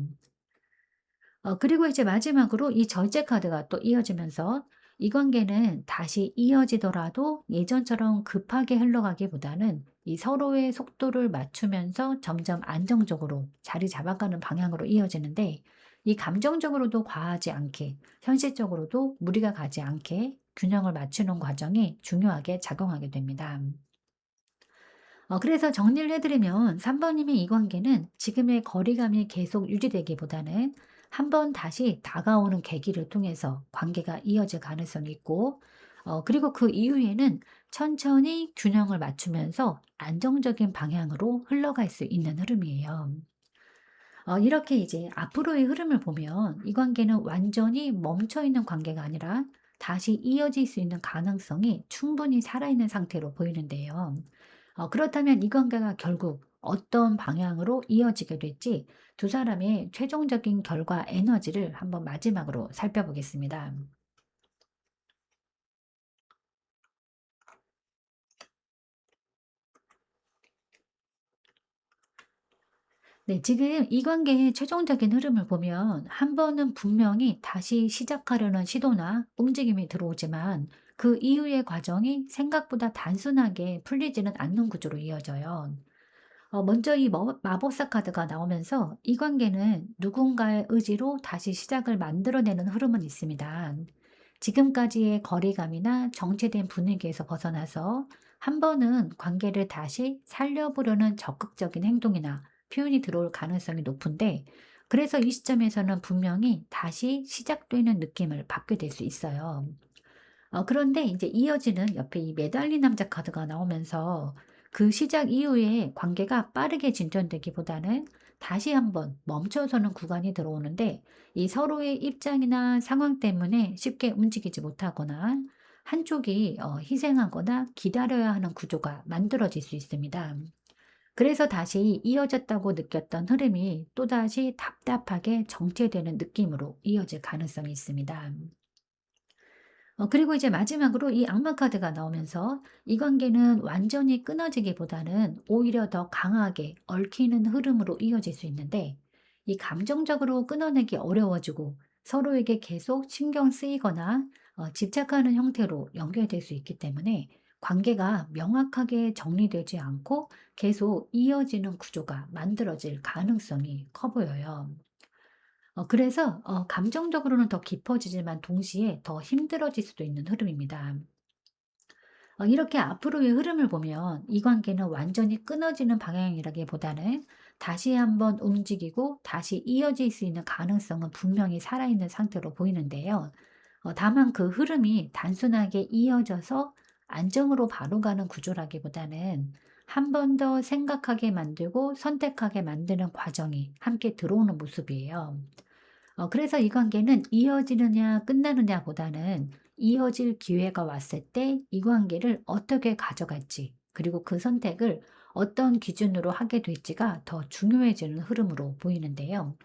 그리고 이제 마지막으로 이 절제 카드가 또 이어지면서 이 관계는 다시 이어지더라도 예전처럼 급하게 흘러가기보다는 이 서로의 속도를 맞추면서 점점 안정적으로 자리 잡아가는 방향으로 이어지는데, 이 감정적으로도 과하지 않게, 현실적으로도 무리가 가지 않게 균형을 맞추는 과정이 중요하게 작용하게 됩니다. 그래서 정리를 해 드리면 3 번님의 이 관계는 지금의 거리감이 계속 유지되기보다는 한 번 다시 다가오는 계기를 통해서 관계가 이어질 가능성이 있고, 그리고 그 이후에는 천천히 균형을 맞추면서 안정적인 방향으로 흘러갈 수 있는 흐름이에요. 이렇게 이제 앞으로의 흐름을 보면 이 관계는 완전히 멈춰 있는 관계가 아니라 다시 이어질 수 있는 가능성이 충분히 살아있는 상태로 보이는데요. 그렇다면 이 관계가 결국 어떤 방향으로 이어지게 될지 두 사람의 최종적인 결과 에너지를 한번 마지막으로 살펴보겠습니다. 네, 지금 이 관계의 최종적인 흐름을 보면 한 번은 분명히 다시 시작하려는 시도나 움직임이 들어오지만 그 이후의 과정이 생각보다 단순하게 풀리지는 않는 구조로 이어져요. 먼저 이 마법사 카드가 나오면서 이 관계는 누군가의 의지로 다시 시작을 만들어내는 흐름은 있습니다. 지금까지의 거리감이나 정체된 분위기에서 벗어나서 한 번은 관계를 다시 살려보려는 적극적인 행동이나 표현이 들어올 가능성이 높은데, 그래서 이 시점에서는 분명히 다시 시작되는 느낌을 받게 될 수 있어요. 그런데 이제 이어지는 옆에 이 메달린 남자 카드가 나오면서 그 시작 이후에 관계가 빠르게 진전되기보다는 다시 한번 멈춰서는 구간이 들어오는데, 이 서로의 입장이나 상황 때문에 쉽게 움직이지 못하거나 한쪽이 희생하거나 기다려야 하는 구조가 만들어질 수 있습니다. 그래서 다시 이어졌다고 느꼈던 흐름이 또다시 답답하게 정체되는 느낌으로 이어질 가능성이 있습니다. 그리고 이제 마지막으로 이 악마 카드가 나오면서 이 관계는 완전히 끊어지기보다는 오히려 더 강하게 얽히는 흐름으로 이어질 수 있는데, 이 감정적으로 끊어내기 어려워지고 서로에게 계속 신경 쓰이거나 집착하는 형태로 연결될 수 있기 때문에 관계가 명확하게 정리되지 않고 계속 이어지는 구조가 만들어질 가능성이 커 보여요. 그래서 감정적으로는 더 깊어지지만 동시에 더 힘들어질 수도 있는 흐름입니다. 이렇게 앞으로의 흐름을 보면 이 관계는 완전히 끊어지는 방향이라기보다는 다시 한번 움직이고 다시 이어질 수 있는 가능성은 분명히 살아있는 상태로 보이는데요. 다만 그 흐름이 단순하게 이어져서 안정으로 바로 가는 구조라기보다는 한 번 더 생각하게 만들고 선택하게 만드는 과정이 함께 들어오는 모습이에요. 그래서 이 관계는 이어지느냐 끝나느냐 보다는 이어질 기회가 왔을 때 이 관계를 어떻게 가져갈지, 그리고 그 선택을 어떤 기준으로 하게 될지가 더 중요해지는 흐름으로 보이는데요.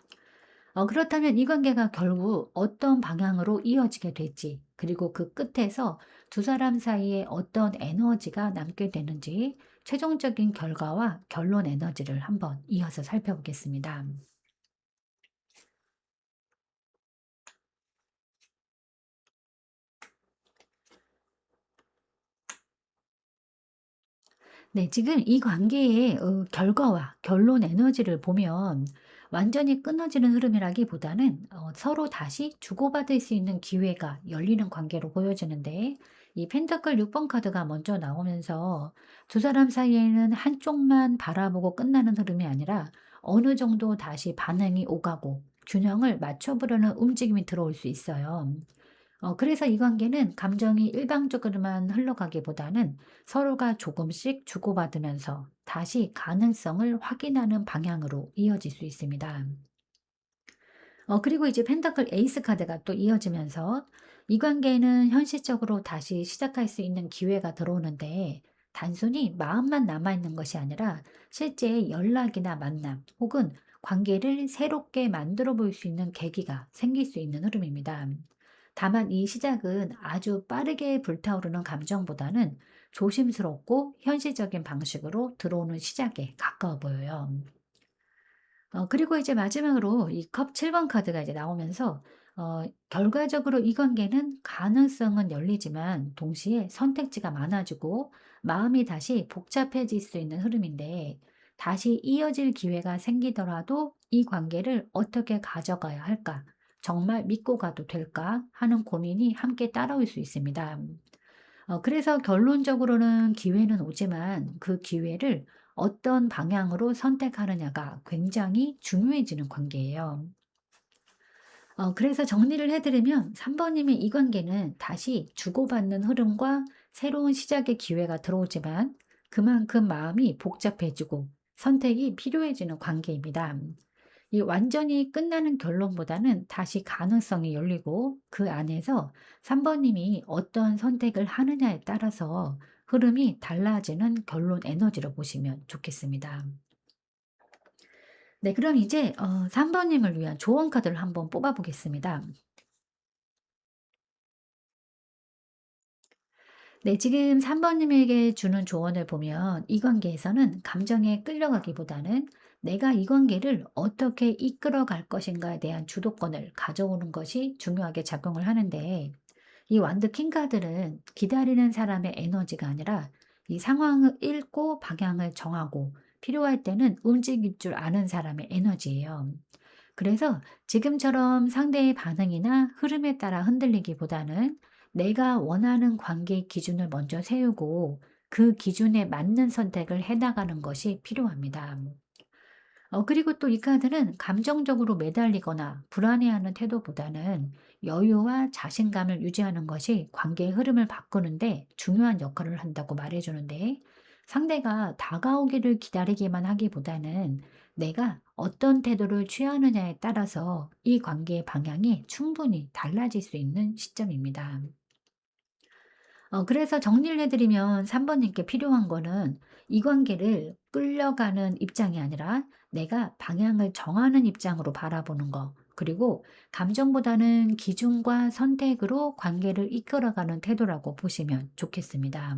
그렇다면 이 관계가 결국 어떤 방향으로 이어지게 될지, 그리고 그 끝에서 두 사람 사이에 어떤 에너지가 남게 되는지, 최종적인 결과와 결론 에너지를 한번 이어서 살펴보겠습니다. 네, 지금 이 관계의 결과와 결론 에너지를 보면 완전히 끊어지는 흐름이라기보다는 서로 다시 주고받을 수 있는 기회가 열리는 관계로 보여지는데, 이 펜타클 6번 카드가 먼저 나오면서 두 사람 사이에는 한쪽만 바라보고 끝나는 흐름이 아니라 어느 정도 다시 반응이 오가고 균형을 맞춰보려는 움직임이 들어올 수 있어요. 그래서 이 관계는 감정이 일방적으로만 흘러가기보다는 서로가 조금씩 주고받으면서 다시 가능성을 확인하는 방향으로 이어질 수 있습니다. 그리고 이제 펜타클 에이스 카드가 또 이어지면서 이 관계는 현실적으로 다시 시작할 수 있는 기회가 들어오는데, 단순히 마음만 남아있는 것이 아니라 실제 연락이나 만남 혹은 관계를 새롭게 만들어 볼 수 있는 계기가 생길 수 있는 흐름입니다. 다만 이 시작은 아주 빠르게 불타오르는 감정보다는 조심스럽고 현실적인 방식으로 들어오는 시작에 가까워 보여요. 그리고 이제 마지막으로 이 컵 7번 카드가 이제 나오면서 결과적으로 이 관계는 가능성은 열리지만 동시에 선택지가 많아지고 마음이 다시 복잡해질 수 있는 흐름인데, 다시 이어질 기회가 생기더라도 이 관계를 어떻게 가져가야 할까? 정말 믿고 가도 될까? 하는 고민이 함께 따라올 수 있습니다. 그래서 결론적으로는 기회는 오지만 그 기회를 어떤 방향으로 선택하느냐가 굉장히 중요해지는 관계예요. 그래서 정리를 해드리면 3번 님의 이 관계는 다시 주고받는 흐름과 새로운 시작의 기회가 들어오지만 그만큼 마음이 복잡해지고 선택이 필요해지는 관계입니다. 이 완전히 끝나는 결론보다는 다시 가능성이 열리고 그 안에서 3번 님이 어떤 선택을 하느냐에 따라서 흐름이 달라지는 결론 에너지로 보시면 좋겠습니다. 네, 그럼 이제 3번 님을 위한 조언 카드를 한번 뽑아 보겠습니다. 네, 지금 3번 님에게 주는 조언을 보면 이 관계에서는 감정에 끌려가기보다는 내가 이 관계를 어떻게 이끌어 갈 것인가에 대한 주도권을 가져오는 것이 중요하게 작용을 하는데, 이 완드 킹카드는 기다리는 사람의 에너지가 아니라 이 상황을 읽고 방향을 정하고 필요할 때는 움직일 줄 아는 사람의 에너지예요. 그래서 지금처럼 상대의 반응이나 흐름에 따라 흔들리기보다는 내가 원하는 관계 기준을 먼저 세우고 그 기준에 맞는 선택을 해 나가는 것이 필요합니다. 그리고 또 이 카드는 감정적으로 매달리거나 불안해하는 태도보다는 여유와 자신감을 유지하는 것이 관계의 흐름을 바꾸는데 중요한 역할을 한다고 말해주는데, 상대가 다가오기를 기다리기만 하기보다는 내가 어떤 태도를 취하느냐에 따라서 이 관계의 방향이 충분히 달라질 수 있는 시점입니다. 그래서 정리를 해 드리면 3 번님께 필요한 거는 이 관계를 끌려가는 입장이 아니라 내가 방향을 정하는 입장으로 바라보는 거. 그리고 감정보다는 기준과 선택으로 관계를 이끌어가는 태도라고 보시면 좋겠습니다.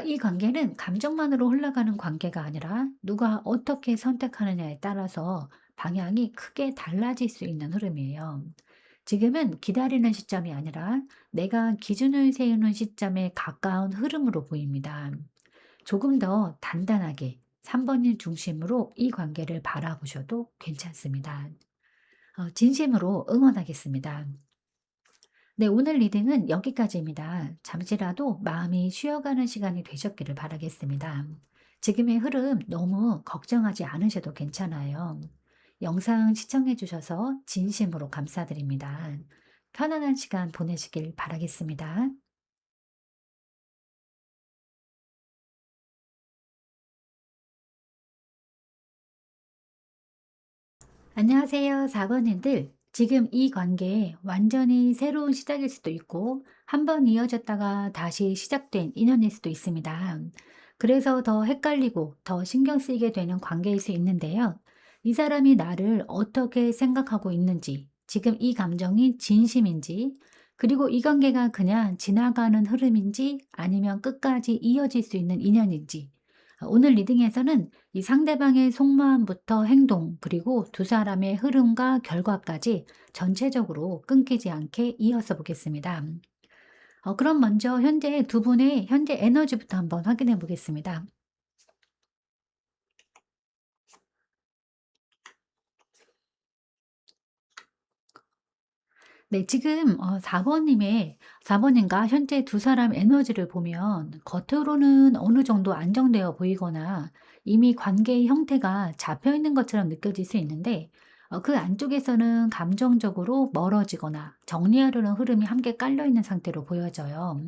이 관계는 감정만으로 흘러가는 관계가 아니라 누가 어떻게 선택하느냐에 따라서 방향이 크게 달라질 수 있는 흐름이에요. 지금은 기다리는 시점이 아니라 내가 기준을 세우는 시점에 가까운 흐름으로 보입니다. 조금 더 단단하게 3번님 중심으로 이 관계를 바라보셔도 괜찮습니다. 진심으로 응원하겠습니다. 네, 오늘 리딩은 여기까지입니다. 잠시라도 마음이 쉬어가는 시간이 되셨기를 바라겠습니다. 지금의 흐름 너무 걱정하지 않으셔도 괜찮아요. 영상 시청해 주셔서 진심으로 감사드립니다. 편안한 시간 보내시길 바라겠습니다. 안녕하세요, 4번님들. 지금 이 관계 완전히 새로운 시작일 수도 있고, 한 번 이어졌다가 다시 시작된 인연일 수도 있습니다. 그래서 더 헷갈리고 더 신경 쓰이게 되는 관계일 수 있는데요. 이 사람이 나를 어떻게 생각하고 있는지, 지금 이 감정이 진심인지, 그리고 이 관계가 그냥 지나가는 흐름인지 아니면 끝까지 이어질 수 있는 인연인지, 오늘 리딩에서는 이 상대방의 속마음부터 행동, 그리고 두 사람의 흐름과 결과까지 전체적으로 끊기지 않게 이어서 보겠습니다. 그럼 먼저 현재 두 분의 현재 에너지부터 한번 확인해 보겠습니다. 네, 지금 4번님과 현재 두 사람 에너지를 보면 겉으로는 어느 정도 안정되어 보이거나 이미 관계의 형태가 잡혀 있는 것처럼 느껴질 수 있는데, 그 안쪽에서는 감정적으로 멀어지거나 정리하려는 흐름이 함께 깔려 있는 상태로 보여져요.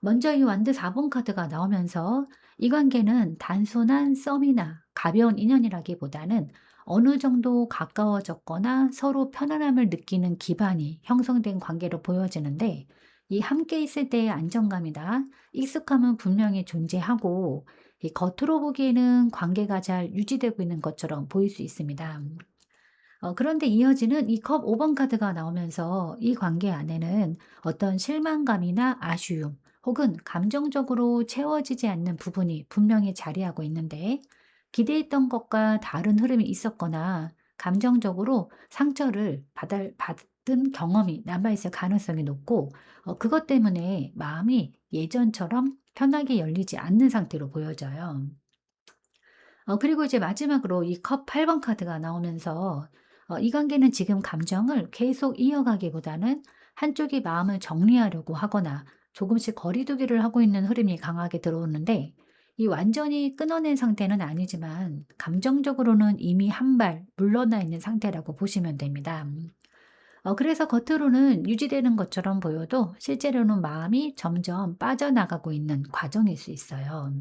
먼저 이 완드 4번 카드가 나오면서 이 관계는 단순한 썸이나 가벼운 인연이라기보다는 어느 정도 가까워졌거나 서로 편안함을 느끼는 기반이 형성된 관계로 보여지는데, 이 함께 있을 때의 안정감이나 익숙함은 분명히 존재하고 이 겉으로 보기에는 관계가 잘 유지되고 있는 것처럼 보일 수 있습니다. 그런데 이어지는 이 컵 5번 카드가 나오면서 이 관계 안에는 어떤 실망감이나 아쉬움 혹은 감정적으로 채워지지 않는 부분이 분명히 자리하고 있는데, 기대했던 것과 다른 흐름이 있었거나 감정적으로 상처를 받은 경험이 남아있을 가능성이 높고, 그것 때문에 마음이 예전처럼 편하게 열리지 않는 상태로 보여져요. 그리고 이제 마지막으로 이 컵 8번 카드가 나오면서 이 관계는 지금 감정을 계속 이어가기보다는 한쪽이 마음을 정리하려고 하거나 조금씩 거리두기를 하고 있는 흐름이 강하게 들어오는데, 이 완전히 끊어낸 상태는 아니지만 감정적으로는 이미 한 발 물러나 있는 상태라고 보시면 됩니다. 그래서 겉으로는 유지되는 것처럼 보여도 실제로는 마음이 점점 빠져나가고 있는 과정일 수 있어요.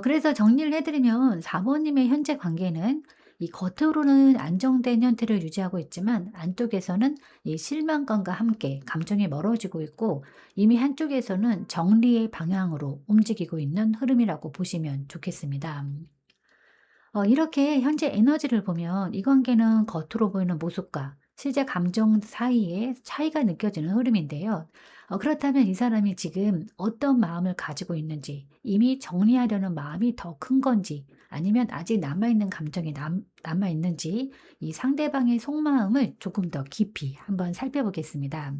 그래서 정리를 해 드리면 4 번님의 현재 관계는 이 겉으로는 안정된 형태를 유지하고 있지만 안쪽에서는 이 실망감과 함께 감정이 멀어지고 있고, 이미 한쪽에서는 정리의 방향으로 움직이고 있는 흐름이라고 보시면 좋겠습니다. 이렇게 현재 에너지를 보면 이 관계는 겉으로 보이는 모습과 실제 감정 사이에 차이가 느껴지는 흐름인데요. 그렇다면 이 사람이 지금 어떤 마음을 가지고 있는지, 이미 정리하려는 마음이 더 큰 건지, 아니면 아직 남아있는 감정이 남아있는지, 이 상대방의 속마음을 조금 더 깊이 한번 살펴보겠습니다.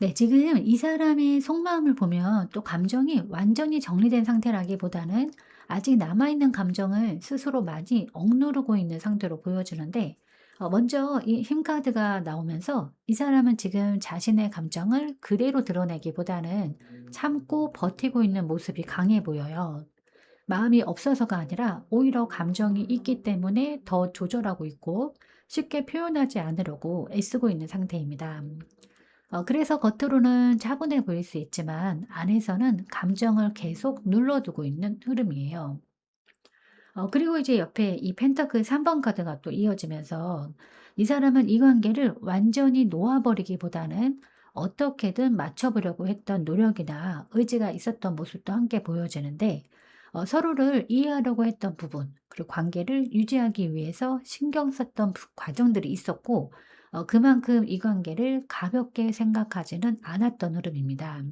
네, 지금 이 사람의 속마음을 보면 또 감정이 완전히 정리된 상태라기보다는 아직 남아있는 감정을 스스로 많이 억누르고 있는 상태로 보여주는데, 먼저 이 힘카드가 나오면서 이 사람은 지금 자신의 감정을 그대로 드러내기보다는 참고 버티고 있는 모습이 강해 보여요. 마음이 없어서가 아니라 오히려 감정이 있기 때문에 더 조절하고 있고 쉽게 표현하지 않으려고 애쓰고 있는 상태입니다. 그래서 겉으로는 차분해 보일 수 있지만 안에서는 감정을 계속 눌러두고 있는 흐름이에요. 그리고 이제 옆에 이 펜타클 3번 카드가 또 이어지면서 이 사람은 이 관계를 완전히 놓아버리기보다는 어떻게든 맞춰보려고 했던 노력이나 의지가 있었던 모습도 함께 보여지는데, 서로를 이해하려고 했던 부분, 그리고 관계를 유지하기 위해서 신경 썼던 과정들이 있었고, 그만큼 이 관계를 가볍게 생각하지는 않았던 흐름입니다.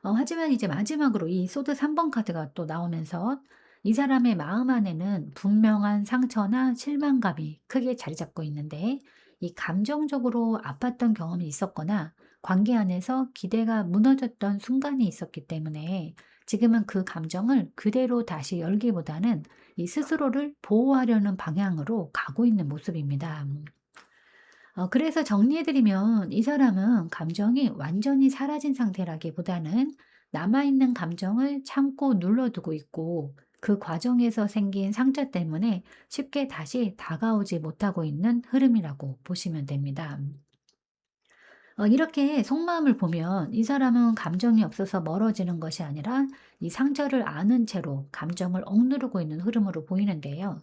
하지만 이제 마지막으로 이 소드 3번 카드가 또 나오면서 이 사람의 마음 안에는 분명한 상처나 실망감이 크게 자리 잡고 있는데, 이 감정적으로 아팠던 경험이 있었거나 관계 안에서 기대가 무너졌던 순간이 있었기 때문에 지금은 그 감정을 그대로 다시 열기보다는 이 스스로를 보호하려는 방향으로 가고 있는 모습입니다. 그래서 정리해드리면 이 사람은 감정이 완전히 사라진 상태라기보다는 남아있는 감정을 참고 눌러두고 있고, 그 과정에서 생긴 상처 때문에 쉽게 다시 다가오지 못하고 있는 흐름이라고 보시면 됩니다. 이렇게 속마음을 보면 이 사람은 감정이 없어서 멀어지는 것이 아니라 이 상처를 아는 채로 감정을 억누르고 있는 흐름으로 보이는데요.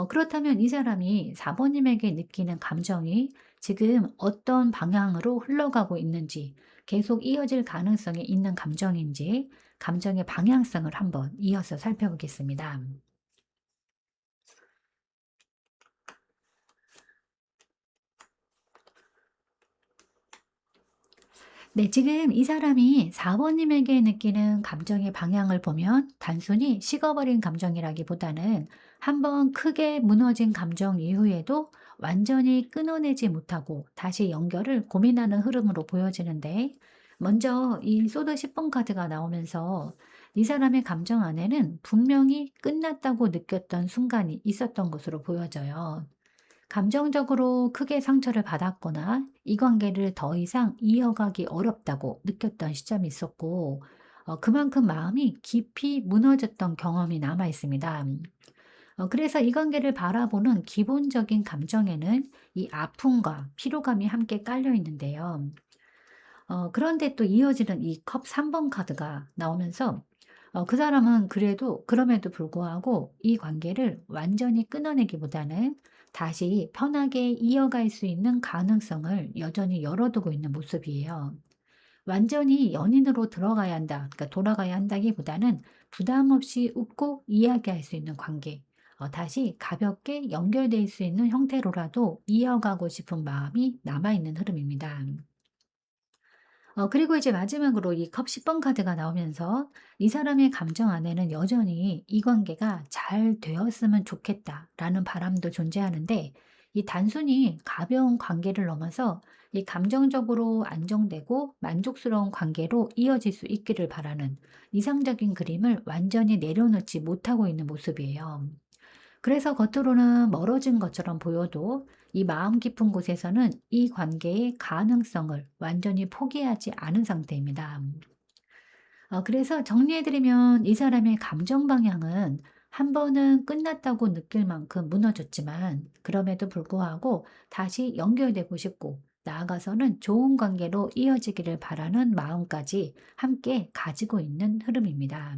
그렇다면 이 사람이 4 번님에게 느끼는 감정이 지금 어떤 방향으로 흘러가고 있는지, 계속 이어질 가능성이 있는 감정인지, 감정의 방향성을 한번 이어서 살펴보겠습니다. 네, 지금 이 사람이 4 번님에게 느끼는 감정의 방향을 보면 단순히 식어버린 감정이라기보다는 한번 크게 무너진 감정 이후에도 완전히 끊어내지 못하고 다시 연결을 고민하는 흐름으로 보여지는데, 먼저 이 소드 10번 카드가 나오면서 이 사람의 감정 안에는 분명히 끝났다고 느꼈던 순간이 있었던 것으로 보여져요. 감정적으로 크게 상처를 받았거나 이 관계를 더 이상 이어가기 어렵다고 느꼈던 시점이 있었고, 그만큼 마음이 깊이 무너졌던 경험이 남아 있습니다. 그래서 이 관계를 바라보는 기본적인 감정에는 이 아픔과 피로감이 함께 깔려 있는데요. 그런데 또 이어지는 이 컵 3번 카드가 나오면서 그 사람은 그래도 그럼에도 불구하고 이 관계를 완전히 끊어내기보다는 다시 편하게 이어갈 수 있는 가능성을 여전히 열어두고 있는 모습이에요. 완전히 연인으로 들어가야 한다, 그러니까 돌아가야 한다기보다는 부담 없이 웃고 이야기할 수 있는 관계, 다시 가볍게 연결될 수 있는 형태로라도 이어가고 싶은 마음이 남아있는 흐름입니다. 그리고 이제 마지막으로 이 컵 10번 카드가 나오면서 이 사람의 감정 안에는 여전히 '이 관계가 잘 되었으면 좋겠다.'라는 바람도 존재하는데, 이 단순히 가벼운 관계를 넘어서 이 감정적으로 안정되고 만족스러운 관계로 이어질 수 있기를 바라는 이상적인 그림을 완전히 내려놓지 못하고 있는 모습이에요. 그래서 겉으로는 멀어진 것처럼 보여도 이 마음 깊은 곳에서는 이 관계의 가능성을 완전히 포기하지 않은 상태입니다. 그래서 정리해드리면 이 사람의 감정 방향은 한 번은 끝났다고 느낄 만큼 무너졌지만, 그럼에도 불구하고 다시 연결되고 싶고 나아가서는 좋은 관계로 이어지기를 바라는 마음까지 함께 가지고 있는 흐름입니다.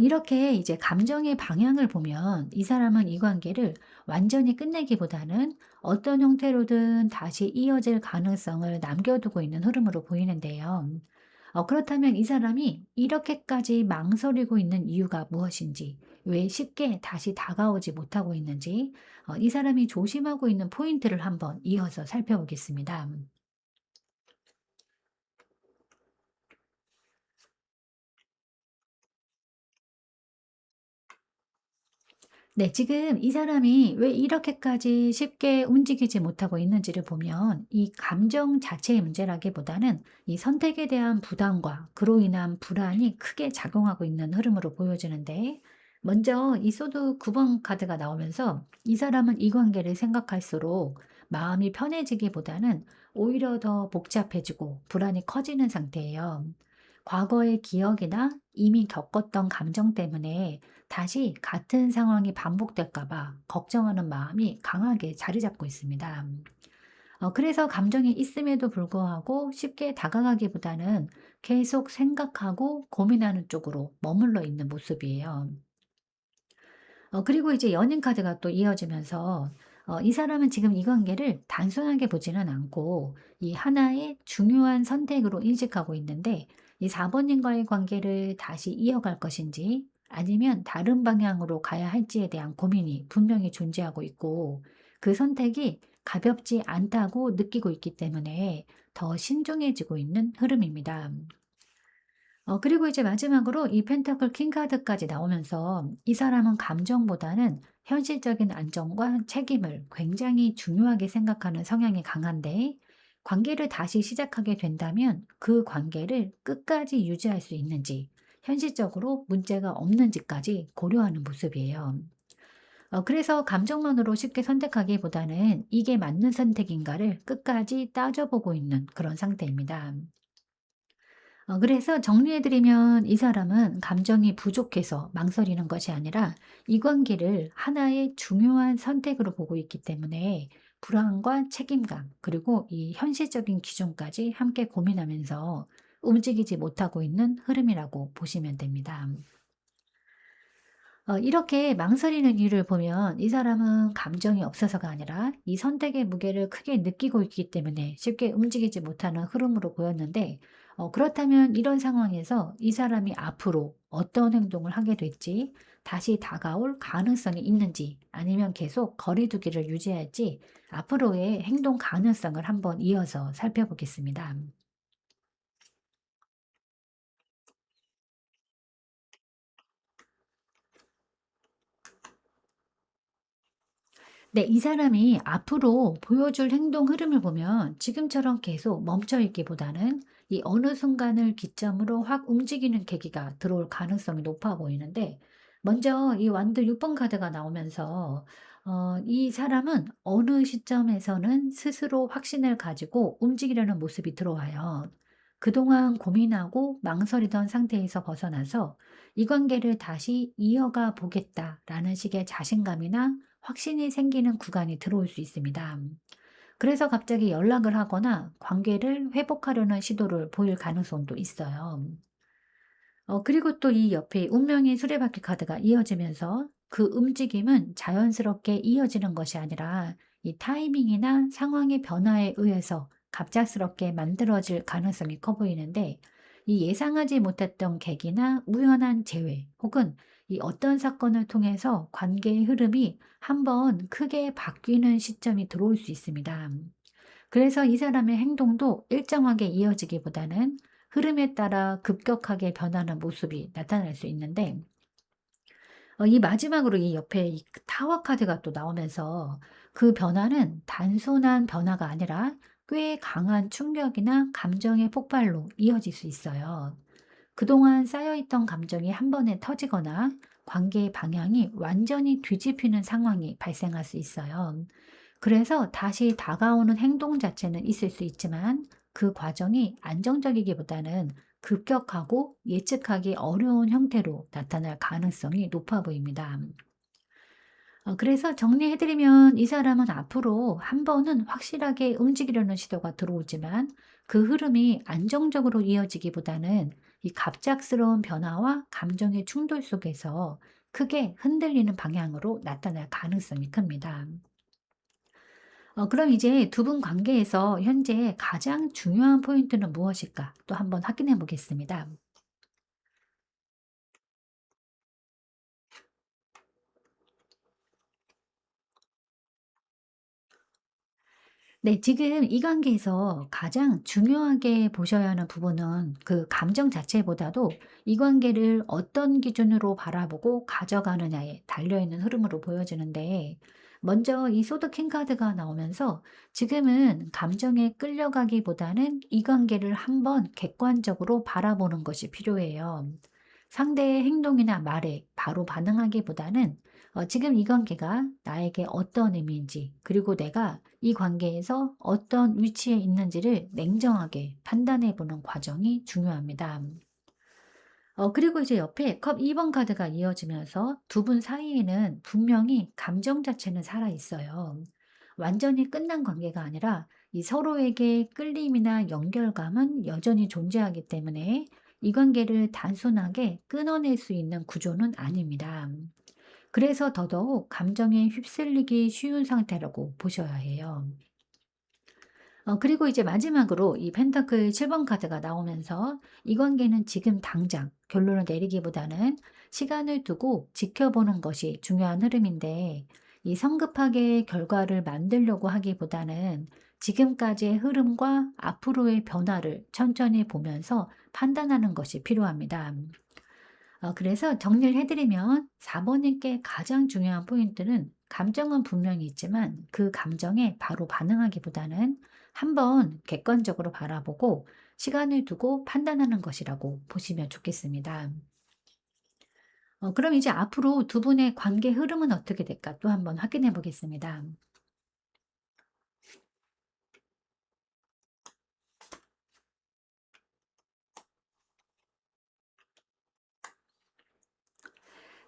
이렇게 이제 감정의 방향을 보면 이 사람은 이 관계를 완전히 끝내기보다는 어떤 형태로든 다시 이어질 가능성을 남겨두고 있는 흐름으로 보이는데요. 그렇다면 이 사람이 이렇게까지 망설이고 있는 이유가 무엇인지, 왜 쉽게 다시 다가오지 못하고 있는지, 이 사람이 조심하고 있는 포인트를 한번 이어서 살펴보겠습니다. 네, 지금 이 사람이 왜 이렇게까지 쉽게 움직이지 못하고 있는지를 보면 이 감정 자체의 문제라기보다는 이 선택에 대한 부담과 그로 인한 불안이 크게 작용하고 있는 흐름으로 보여지는데, 먼저 이 소드 9번 카드가 나오면서 이 사람은 이 관계를 생각할수록 마음이 편해지기보다는 오히려 더 복잡해지고 불안이 커지는 상태예요. 과거의 기억이나 이미 겪었던 감정 때문에 다시 같은 상황이 반복될까 봐 걱정하는 마음이 강하게 자리 잡고 있습니다. 그래서 감정이 있음에도 불구하고 쉽게 다가가기보다는 계속 생각하고 고민하는 쪽으로 머물러 있는 모습이에요. 그리고 이제 연인 카드가 또 이어지면서 이 사람은 지금 이 관계를 단순하게 보지는 않고 이 하나의 중요한 선택으로 인식하고 있는데, 이 4 번님과의 관계를 다시 이어갈 것인지 아니면 다른 방향으로 가야 할지에 대한 고민이 분명히 존재하고 있고, 그 선택이 가볍지 않다고 느끼고 있기 때문에 더 신중해지고 있는 흐름입니다. 그리고 이제 마지막으로 이 펜타클 킹 카드까지 나오면서 이 사람은 감정보다는 현실적인 안정과 책임을 굉장히 중요하게 생각하는 성향이 강한데, 관계를 다시 시작하게 된다면 그 관계를 끝까지 유지할 수 있는지, 현실적으로 문제가 없는지까지 고려하는 모습이에요. 그래서 감정만으로 쉽게 선택하기보다는 이게 맞는 선택인가를 끝까지 따져보고 있는 그런 상태입니다. 그래서 정리해 드리면 이 사람은 감정이 부족해서 망설이는 것이 아니라 이 관계를 하나의 중요한 선택으로 보고 있기 때문에 불안과 책임감, 그리고 이 현실적인 기준까지 함께 고민하면서 움직이지 못하고 있는 흐름이라고 보시면 됩니다. 이렇게 망설이는 이유를 보면 이 사람은 감정이 없어서가 아니라 이 선택의 무게를 크게 느끼고 있기 때문에 쉽게 움직이지 못하는 흐름으로 보였는데, 그렇다면 이런 상황에서 이 사람이 앞으로 어떤 행동을 하게 될지, 다시 다가올 가능성이 있는지 아니면 계속 거리두기를 유지할지, 앞으로의 행동 가능성을 한번 이어서 살펴보겠습니다. 네, 이 사람이 앞으로 보여줄 행동 흐름을 보면 지금처럼 계속 멈춰 있기보다는 이 어느 순간을 기점으로 확 움직이는 계기가 들어올 가능성이 높아 보이는데, 먼저 이 완드 6번 카드가 나오면서 이 사람은 어느 시점에서는 스스로 확신을 가지고 움직이려는 모습이 들어와요. 그동안 고민하고 망설이던 상태에서 벗어나서 이 관계를 다시 이어가 보겠다라는 식의 자신감이나 확신이 생기는 구간이 들어올 수 있습니다. 그래서 갑자기 연락을 하거나 관계를 회복하려는 시도를 보일 가능성도 있어요. 그리고 또 이 옆에 운명의 수레바퀴 카드가 이어지면서 그 움직임은 자연스럽게 이어지는 것이 아니라 이 타이밍이나 상황의 변화에 의해서 갑작스럽게 만들어질 가능성이 커 보이는데, 이 예상하지 못했던 계기나 우연한 재회 혹은 이 어떤 사건을 통해서 관계의 흐름이 한번 크게 바뀌는 시점이 들어올 수 있습니다. 그래서 이 사람의 행동도 일정하게 이어지기보다는 흐름에 따라 급격하게 변하는 모습이 나타날 수 있는데, 이 마지막으로 이 옆에 이 타워 카드가 또 나오면서 그 변화는 단순한 변화가 아니라 꽤 강한 충격이나 감정의 폭발로 이어질 수 있어요. 그동안 쌓여있던 감정이 한 번에 터지거나 관계의 방향이 완전히 뒤집히는 상황이 발생할 수 있어요. 그래서 다시 다가오는 행동 자체는 있을 수 있지만 그 과정이 안정적이기보다는 급격하고 예측하기 어려운 형태로 나타날 가능성이 높아 보입니다. 그래서 정리해드리면 이 사람은 앞으로 한 번은 확실하게 움직이려는 시도가 들어오지만 그 흐름이 안정적으로 이어지기보다는 이 갑작스러운 변화와 감정의 충돌 속에서 크게 흔들리는 방향으로 나타날 가능성이 큽니다. 그럼 이제 두 분 관계에서 현재 가장 중요한 포인트는 무엇일까? 또 한번 확인해 보겠습니다. 네, 지금 이 관계에서 가장 중요하게 보셔야 하는 부분은 그 감정 자체보다도 이 관계를 어떤 기준으로 바라보고 가져가느냐에 달려있는 흐름으로 보여지는데, 먼저 이 소드킹 카드가 나오면서 지금은 감정에 끌려가기보다는 이 관계를 한번 객관적으로 바라보는 것이 필요해요. 상대의 행동이나 말에 바로 반응하기보다는 지금 이 관계가 나에게 어떤 의미인지, 그리고 내가 이 관계에서 어떤 위치에 있는지를 냉정하게 판단해 보는 과정이 중요합니다. 그리고 이제 옆에 컵 2번 카드가 이어지면서 두 분 사이에는 분명히 감정 자체는 살아 있어요. 완전히 끝난 관계가 아니라 이 서로에게 끌림이나 연결감은 여전히 존재하기 때문에 이 관계를 단순하게 끊어낼 수 있는 구조는 아닙니다. 그래서 더더욱 감정에 휩쓸리기 쉬운 상태라고 보셔야 해요. 그리고 이제 마지막으로 이 펜타클 7번 카드가 나오면서 이 관계는 지금 당장 결론을 내리기보다는 시간을 두고 지켜보는 것이 중요한 흐름인데, 이 성급하게 결과를 만들려고 하기보다는 지금까지의 흐름과 앞으로의 변화를 천천히 보면서 판단하는 것이 필요합니다. 그래서 정리를 해드리면 4번님께 가장 중요한 포인트는 감정은 분명히 있지만 그 감정에 바로 반응하기보다는 한번 객관적으로 바라보고 시간을 두고 판단하는 것이라고 보시면 좋겠습니다. 그럼 이제 앞으로 두 분의 관계 흐름은 어떻게 될까 또 한번 확인해 보겠습니다.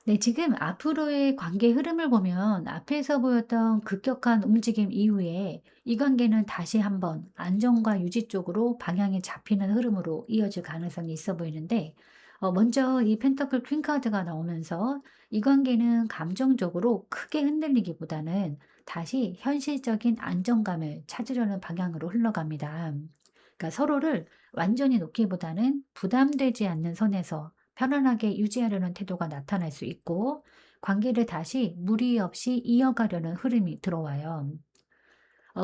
네, 지금 앞으로의 관계 흐름을 보면 앞에서 보였던 급격한 움직임 이후에 이 관계는 다시 한번 안정과 유지 쪽으로 방향이 잡히는 흐름으로 이어질 가능성이 있어 보이는데, 먼저 이 펜터클 퀸 카드가 나오면서 이 관계는 감정적으로 크게 흔들리기보다는 다시 현실적인 안정감을 찾으려는 방향으로 흘러갑니다. 그러니까 서로를 완전히 놓기보다는 부담되지 않는 선에서 편안하게 유지하려는 태도가 나타날 수 있고, 관계를 다시 무리 없이 이어가려는 흐름이 들어와요.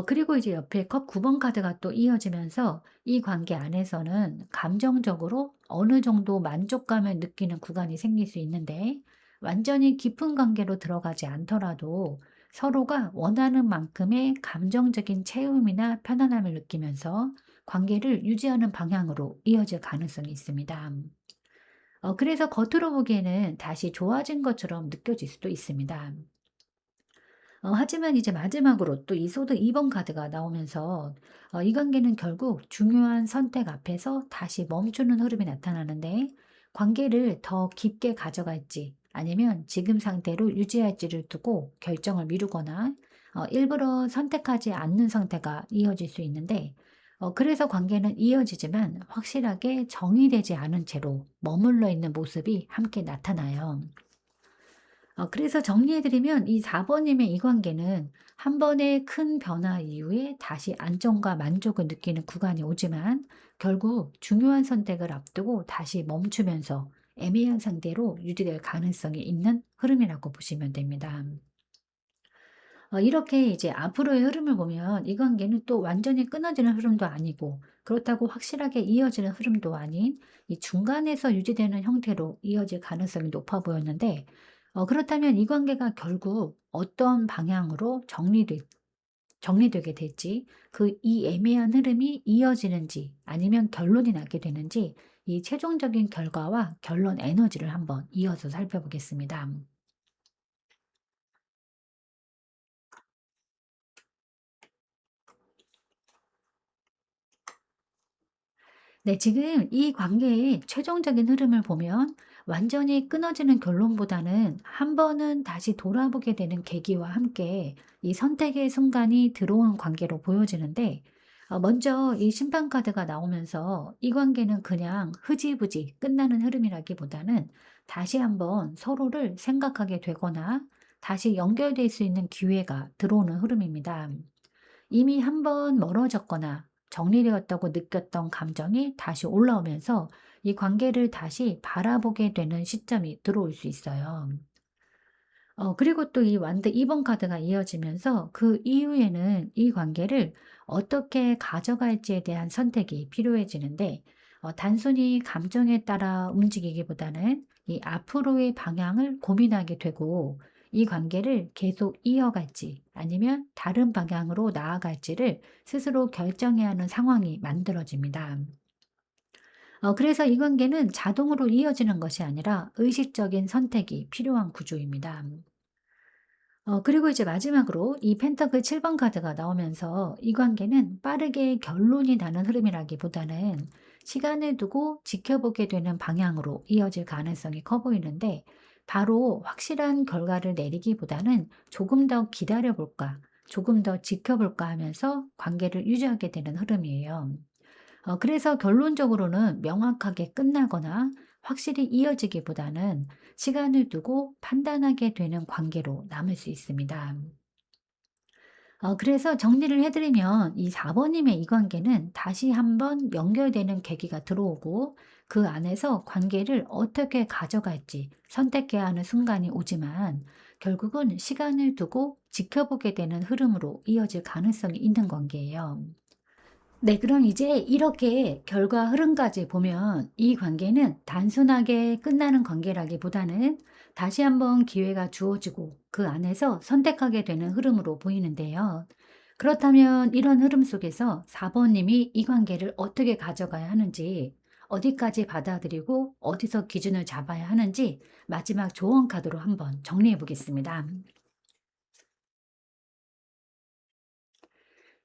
그리고 이제 옆에 컵 9번 카드가 또 이어지면서 이 관계 안에서는 감정적으로 어느 정도 만족감을 느끼는 구간이 생길 수 있는데, 완전히 깊은 관계로 들어가지 않더라도 서로가 원하는 만큼의 감정적인 체험이나 편안함을 느끼면서 관계를 유지하는 방향으로 이어질 가능성이 있습니다. 그래서 겉으로 보기에는 다시 좋아진 것처럼 느껴질 수도 있습니다. 하지만 이제 마지막으로 또 이 소드 2번 카드가 나오면서 이 관계는 결국 중요한 선택 앞에서 다시 멈추는 흐름이 나타나는데, 관계를 더 깊게 가져갈지 아니면 지금 상태로 유지할지를 두고 결정을 미루거나 일부러 선택하지 않는 상태가 이어질 수 있는데, 그래서 관계는 이어지지만 확실하게 정의되지 않은 채로 머물러 있는 모습이 함께 나타나요. 그래서 정리해 드리면 이 4 번님의 이 관계는 한 번의 큰 변화 이후에 다시 안정과 만족을 느끼는 구간이 오지만, 결국 중요한 선택을 앞두고 다시 멈추면서 애매한 상태로 유지될 가능성이 있는 흐름이라고 보시면 됩니다. 이렇게 이제 앞으로의 흐름을 보면 이 관계는 또 완전히 끊어지는 흐름도 아니고, 그렇다고 확실하게 이어지는 흐름도 아닌 이 중간에서 유지되는 형태로 이어질 가능성이 높아 보였는데, 그렇다면 이 관계가 결국 어떤 방향으로 정리되게 될지, 그 이 애매한 흐름이 이어지는지 아니면 결론이 나게 되는지, 이 최종적인 결과와 결론 에너지를 한번 이어서 살펴보겠습니다. 네, 지금 이 관계의 최종적인 흐름을 보면 완전히 끊어지는 결론보다는 한 번은 다시 돌아보게 되는 계기와 함께 이 선택의 순간이 들어오는 관계로 보여지는데, 먼저 이 심판 카드가 나오면서 이 관계는 그냥 흐지부지 끝나는 흐름이라기보다는 다시 한번 서로를 생각하게 되거나 다시 연결될 수 있는 기회가 들어오는 흐름입니다. 이미 한번 멀어졌거나 정리되었다고 느꼈던 감정이 다시 올라오면서 이 관계를 다시 바라보게 되는 시점이 들어올 수 있어요. 그리고 또 이 완드 2번 카드가 이어지면서 그 이후에는 이 관계를 어떻게 가져갈지에 대한 선택이 필요해지는데, 단순히 감정에 따라 움직이기보다는 이 앞으로의 방향을 고민하게 되고, 이 관계를 계속 이어갈지 아니면 다른 방향으로 나아갈지를 스스로 결정해야 하는 상황이 만들어집니다. 그래서 이 관계는 자동으로 이어지는 것이 아니라 의식적인 선택이 필요한 구조입니다. 그리고 이제 마지막으로 이 펜타클 7번 카드가 나오면서 이 관계는 빠르게 결론이 나는 흐름이라기보다는 시간을 두고 지켜보게 되는 방향으로 이어질 가능성이 커 보이는데, 바로 확실한 결과를 내리기보다는 조금 더 기다려 볼까, 조금 더 지켜볼까 하면서 관계를 유지하게 되는 흐름이에요. 그래서 결론적으로는 명확하게 끝나거나 확실히 이어지기보다는 시간을 두고 판단하게 되는 관계로 남을 수 있습니다. 그래서 정리를 해드리면 이 4번님의 이 관계는 다시 한번 연결되는 계기가 들어오고, 그 안에서 관계를 어떻게 가져갈지 선택해야 하는 순간이 오지만, 결국은 시간을 두고 지켜보게 되는 흐름으로 이어질 가능성이 있는 관계예요. 네, 그럼 이제 이렇게 결과 흐름까지 보면 이 관계는 단순하게 끝나는 관계라기보다는 다시 한번 기회가 주어지고 그 안에서 선택하게 되는 흐름으로 보이는데요. 그렇다면 이런 흐름 속에서 4번님이 이 관계를 어떻게 가져가야 하는지, 어디까지 받아들이고 어디서 기준을 잡아야 하는지 마지막 조언 카드로 한번 정리해 보겠습니다.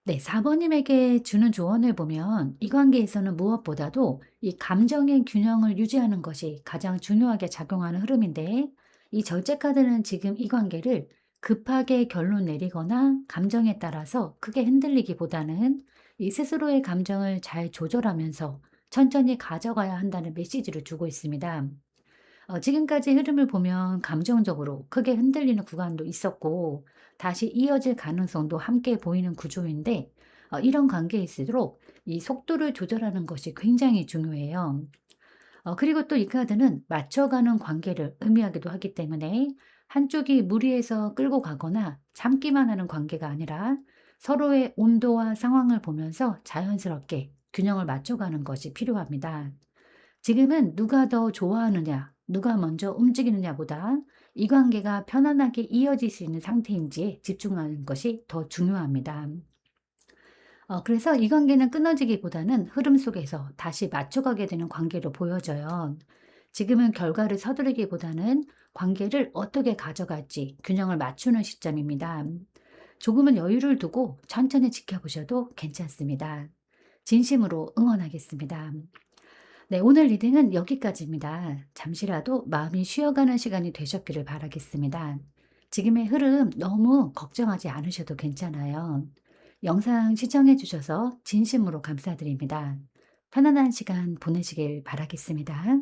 네, 4번님에게 주는 조언을 보면 이 관계에서는 무엇보다도 이 감정의 균형을 유지하는 것이 가장 중요하게 작용하는 흐름인데, 이 절제 카드는 지금 이 관계를 급하게 결론 내리거나 감정에 따라서 크게 흔들리기보다는 이 스스로의 감정을 잘 조절하면서 천천히 가져가야 한다는 메시지를 주고 있습니다. 지금까지 흐름을 보면 감정적으로 크게 흔들리는 구간도 있었고, 다시 이어질 가능성도 함께 보이는 구조인데, 이런 관계일수록 이 속도를 조절하는 것이 굉장히 중요해요. 그리고 또 이 카드는 맞춰가는 관계를 의미하기도 하기 때문에, 한쪽이 무리해서 끌고 가거나 참기만 하는 관계가 아니라 서로의 온도와 상황을 보면서 자연스럽게 균형을 맞춰가는 것이 필요합니다. 지금은 누가 더 좋아하느냐, 누가 먼저 움직이느냐보다 이 관계가 편안하게 이어질 수 있는 상태인지에 집중하는 것이 더 중요합니다. 그래서 이 관계는 끊어지기보다는 흐름 속에서 다시 맞춰가게 되는 관계로 보여져요. 지금은 결과를 서두르기보다는 관계를 어떻게 가져갈지 균형을 맞추는 시점입니다. 조금은 여유를 두고 천천히 지켜보셔도 괜찮습니다. 진심으로 응원하겠습니다. 네, 오늘 리딩은 여기까지입니다. 잠시라도 마음이 쉬어가는 시간이 되셨기를 바라겠습니다. 지금의 흐름 너무 걱정하지 않으셔도 괜찮아요. 영상 시청해 주셔서 진심으로 감사드립니다. 편안한 시간 보내시길 바라겠습니다.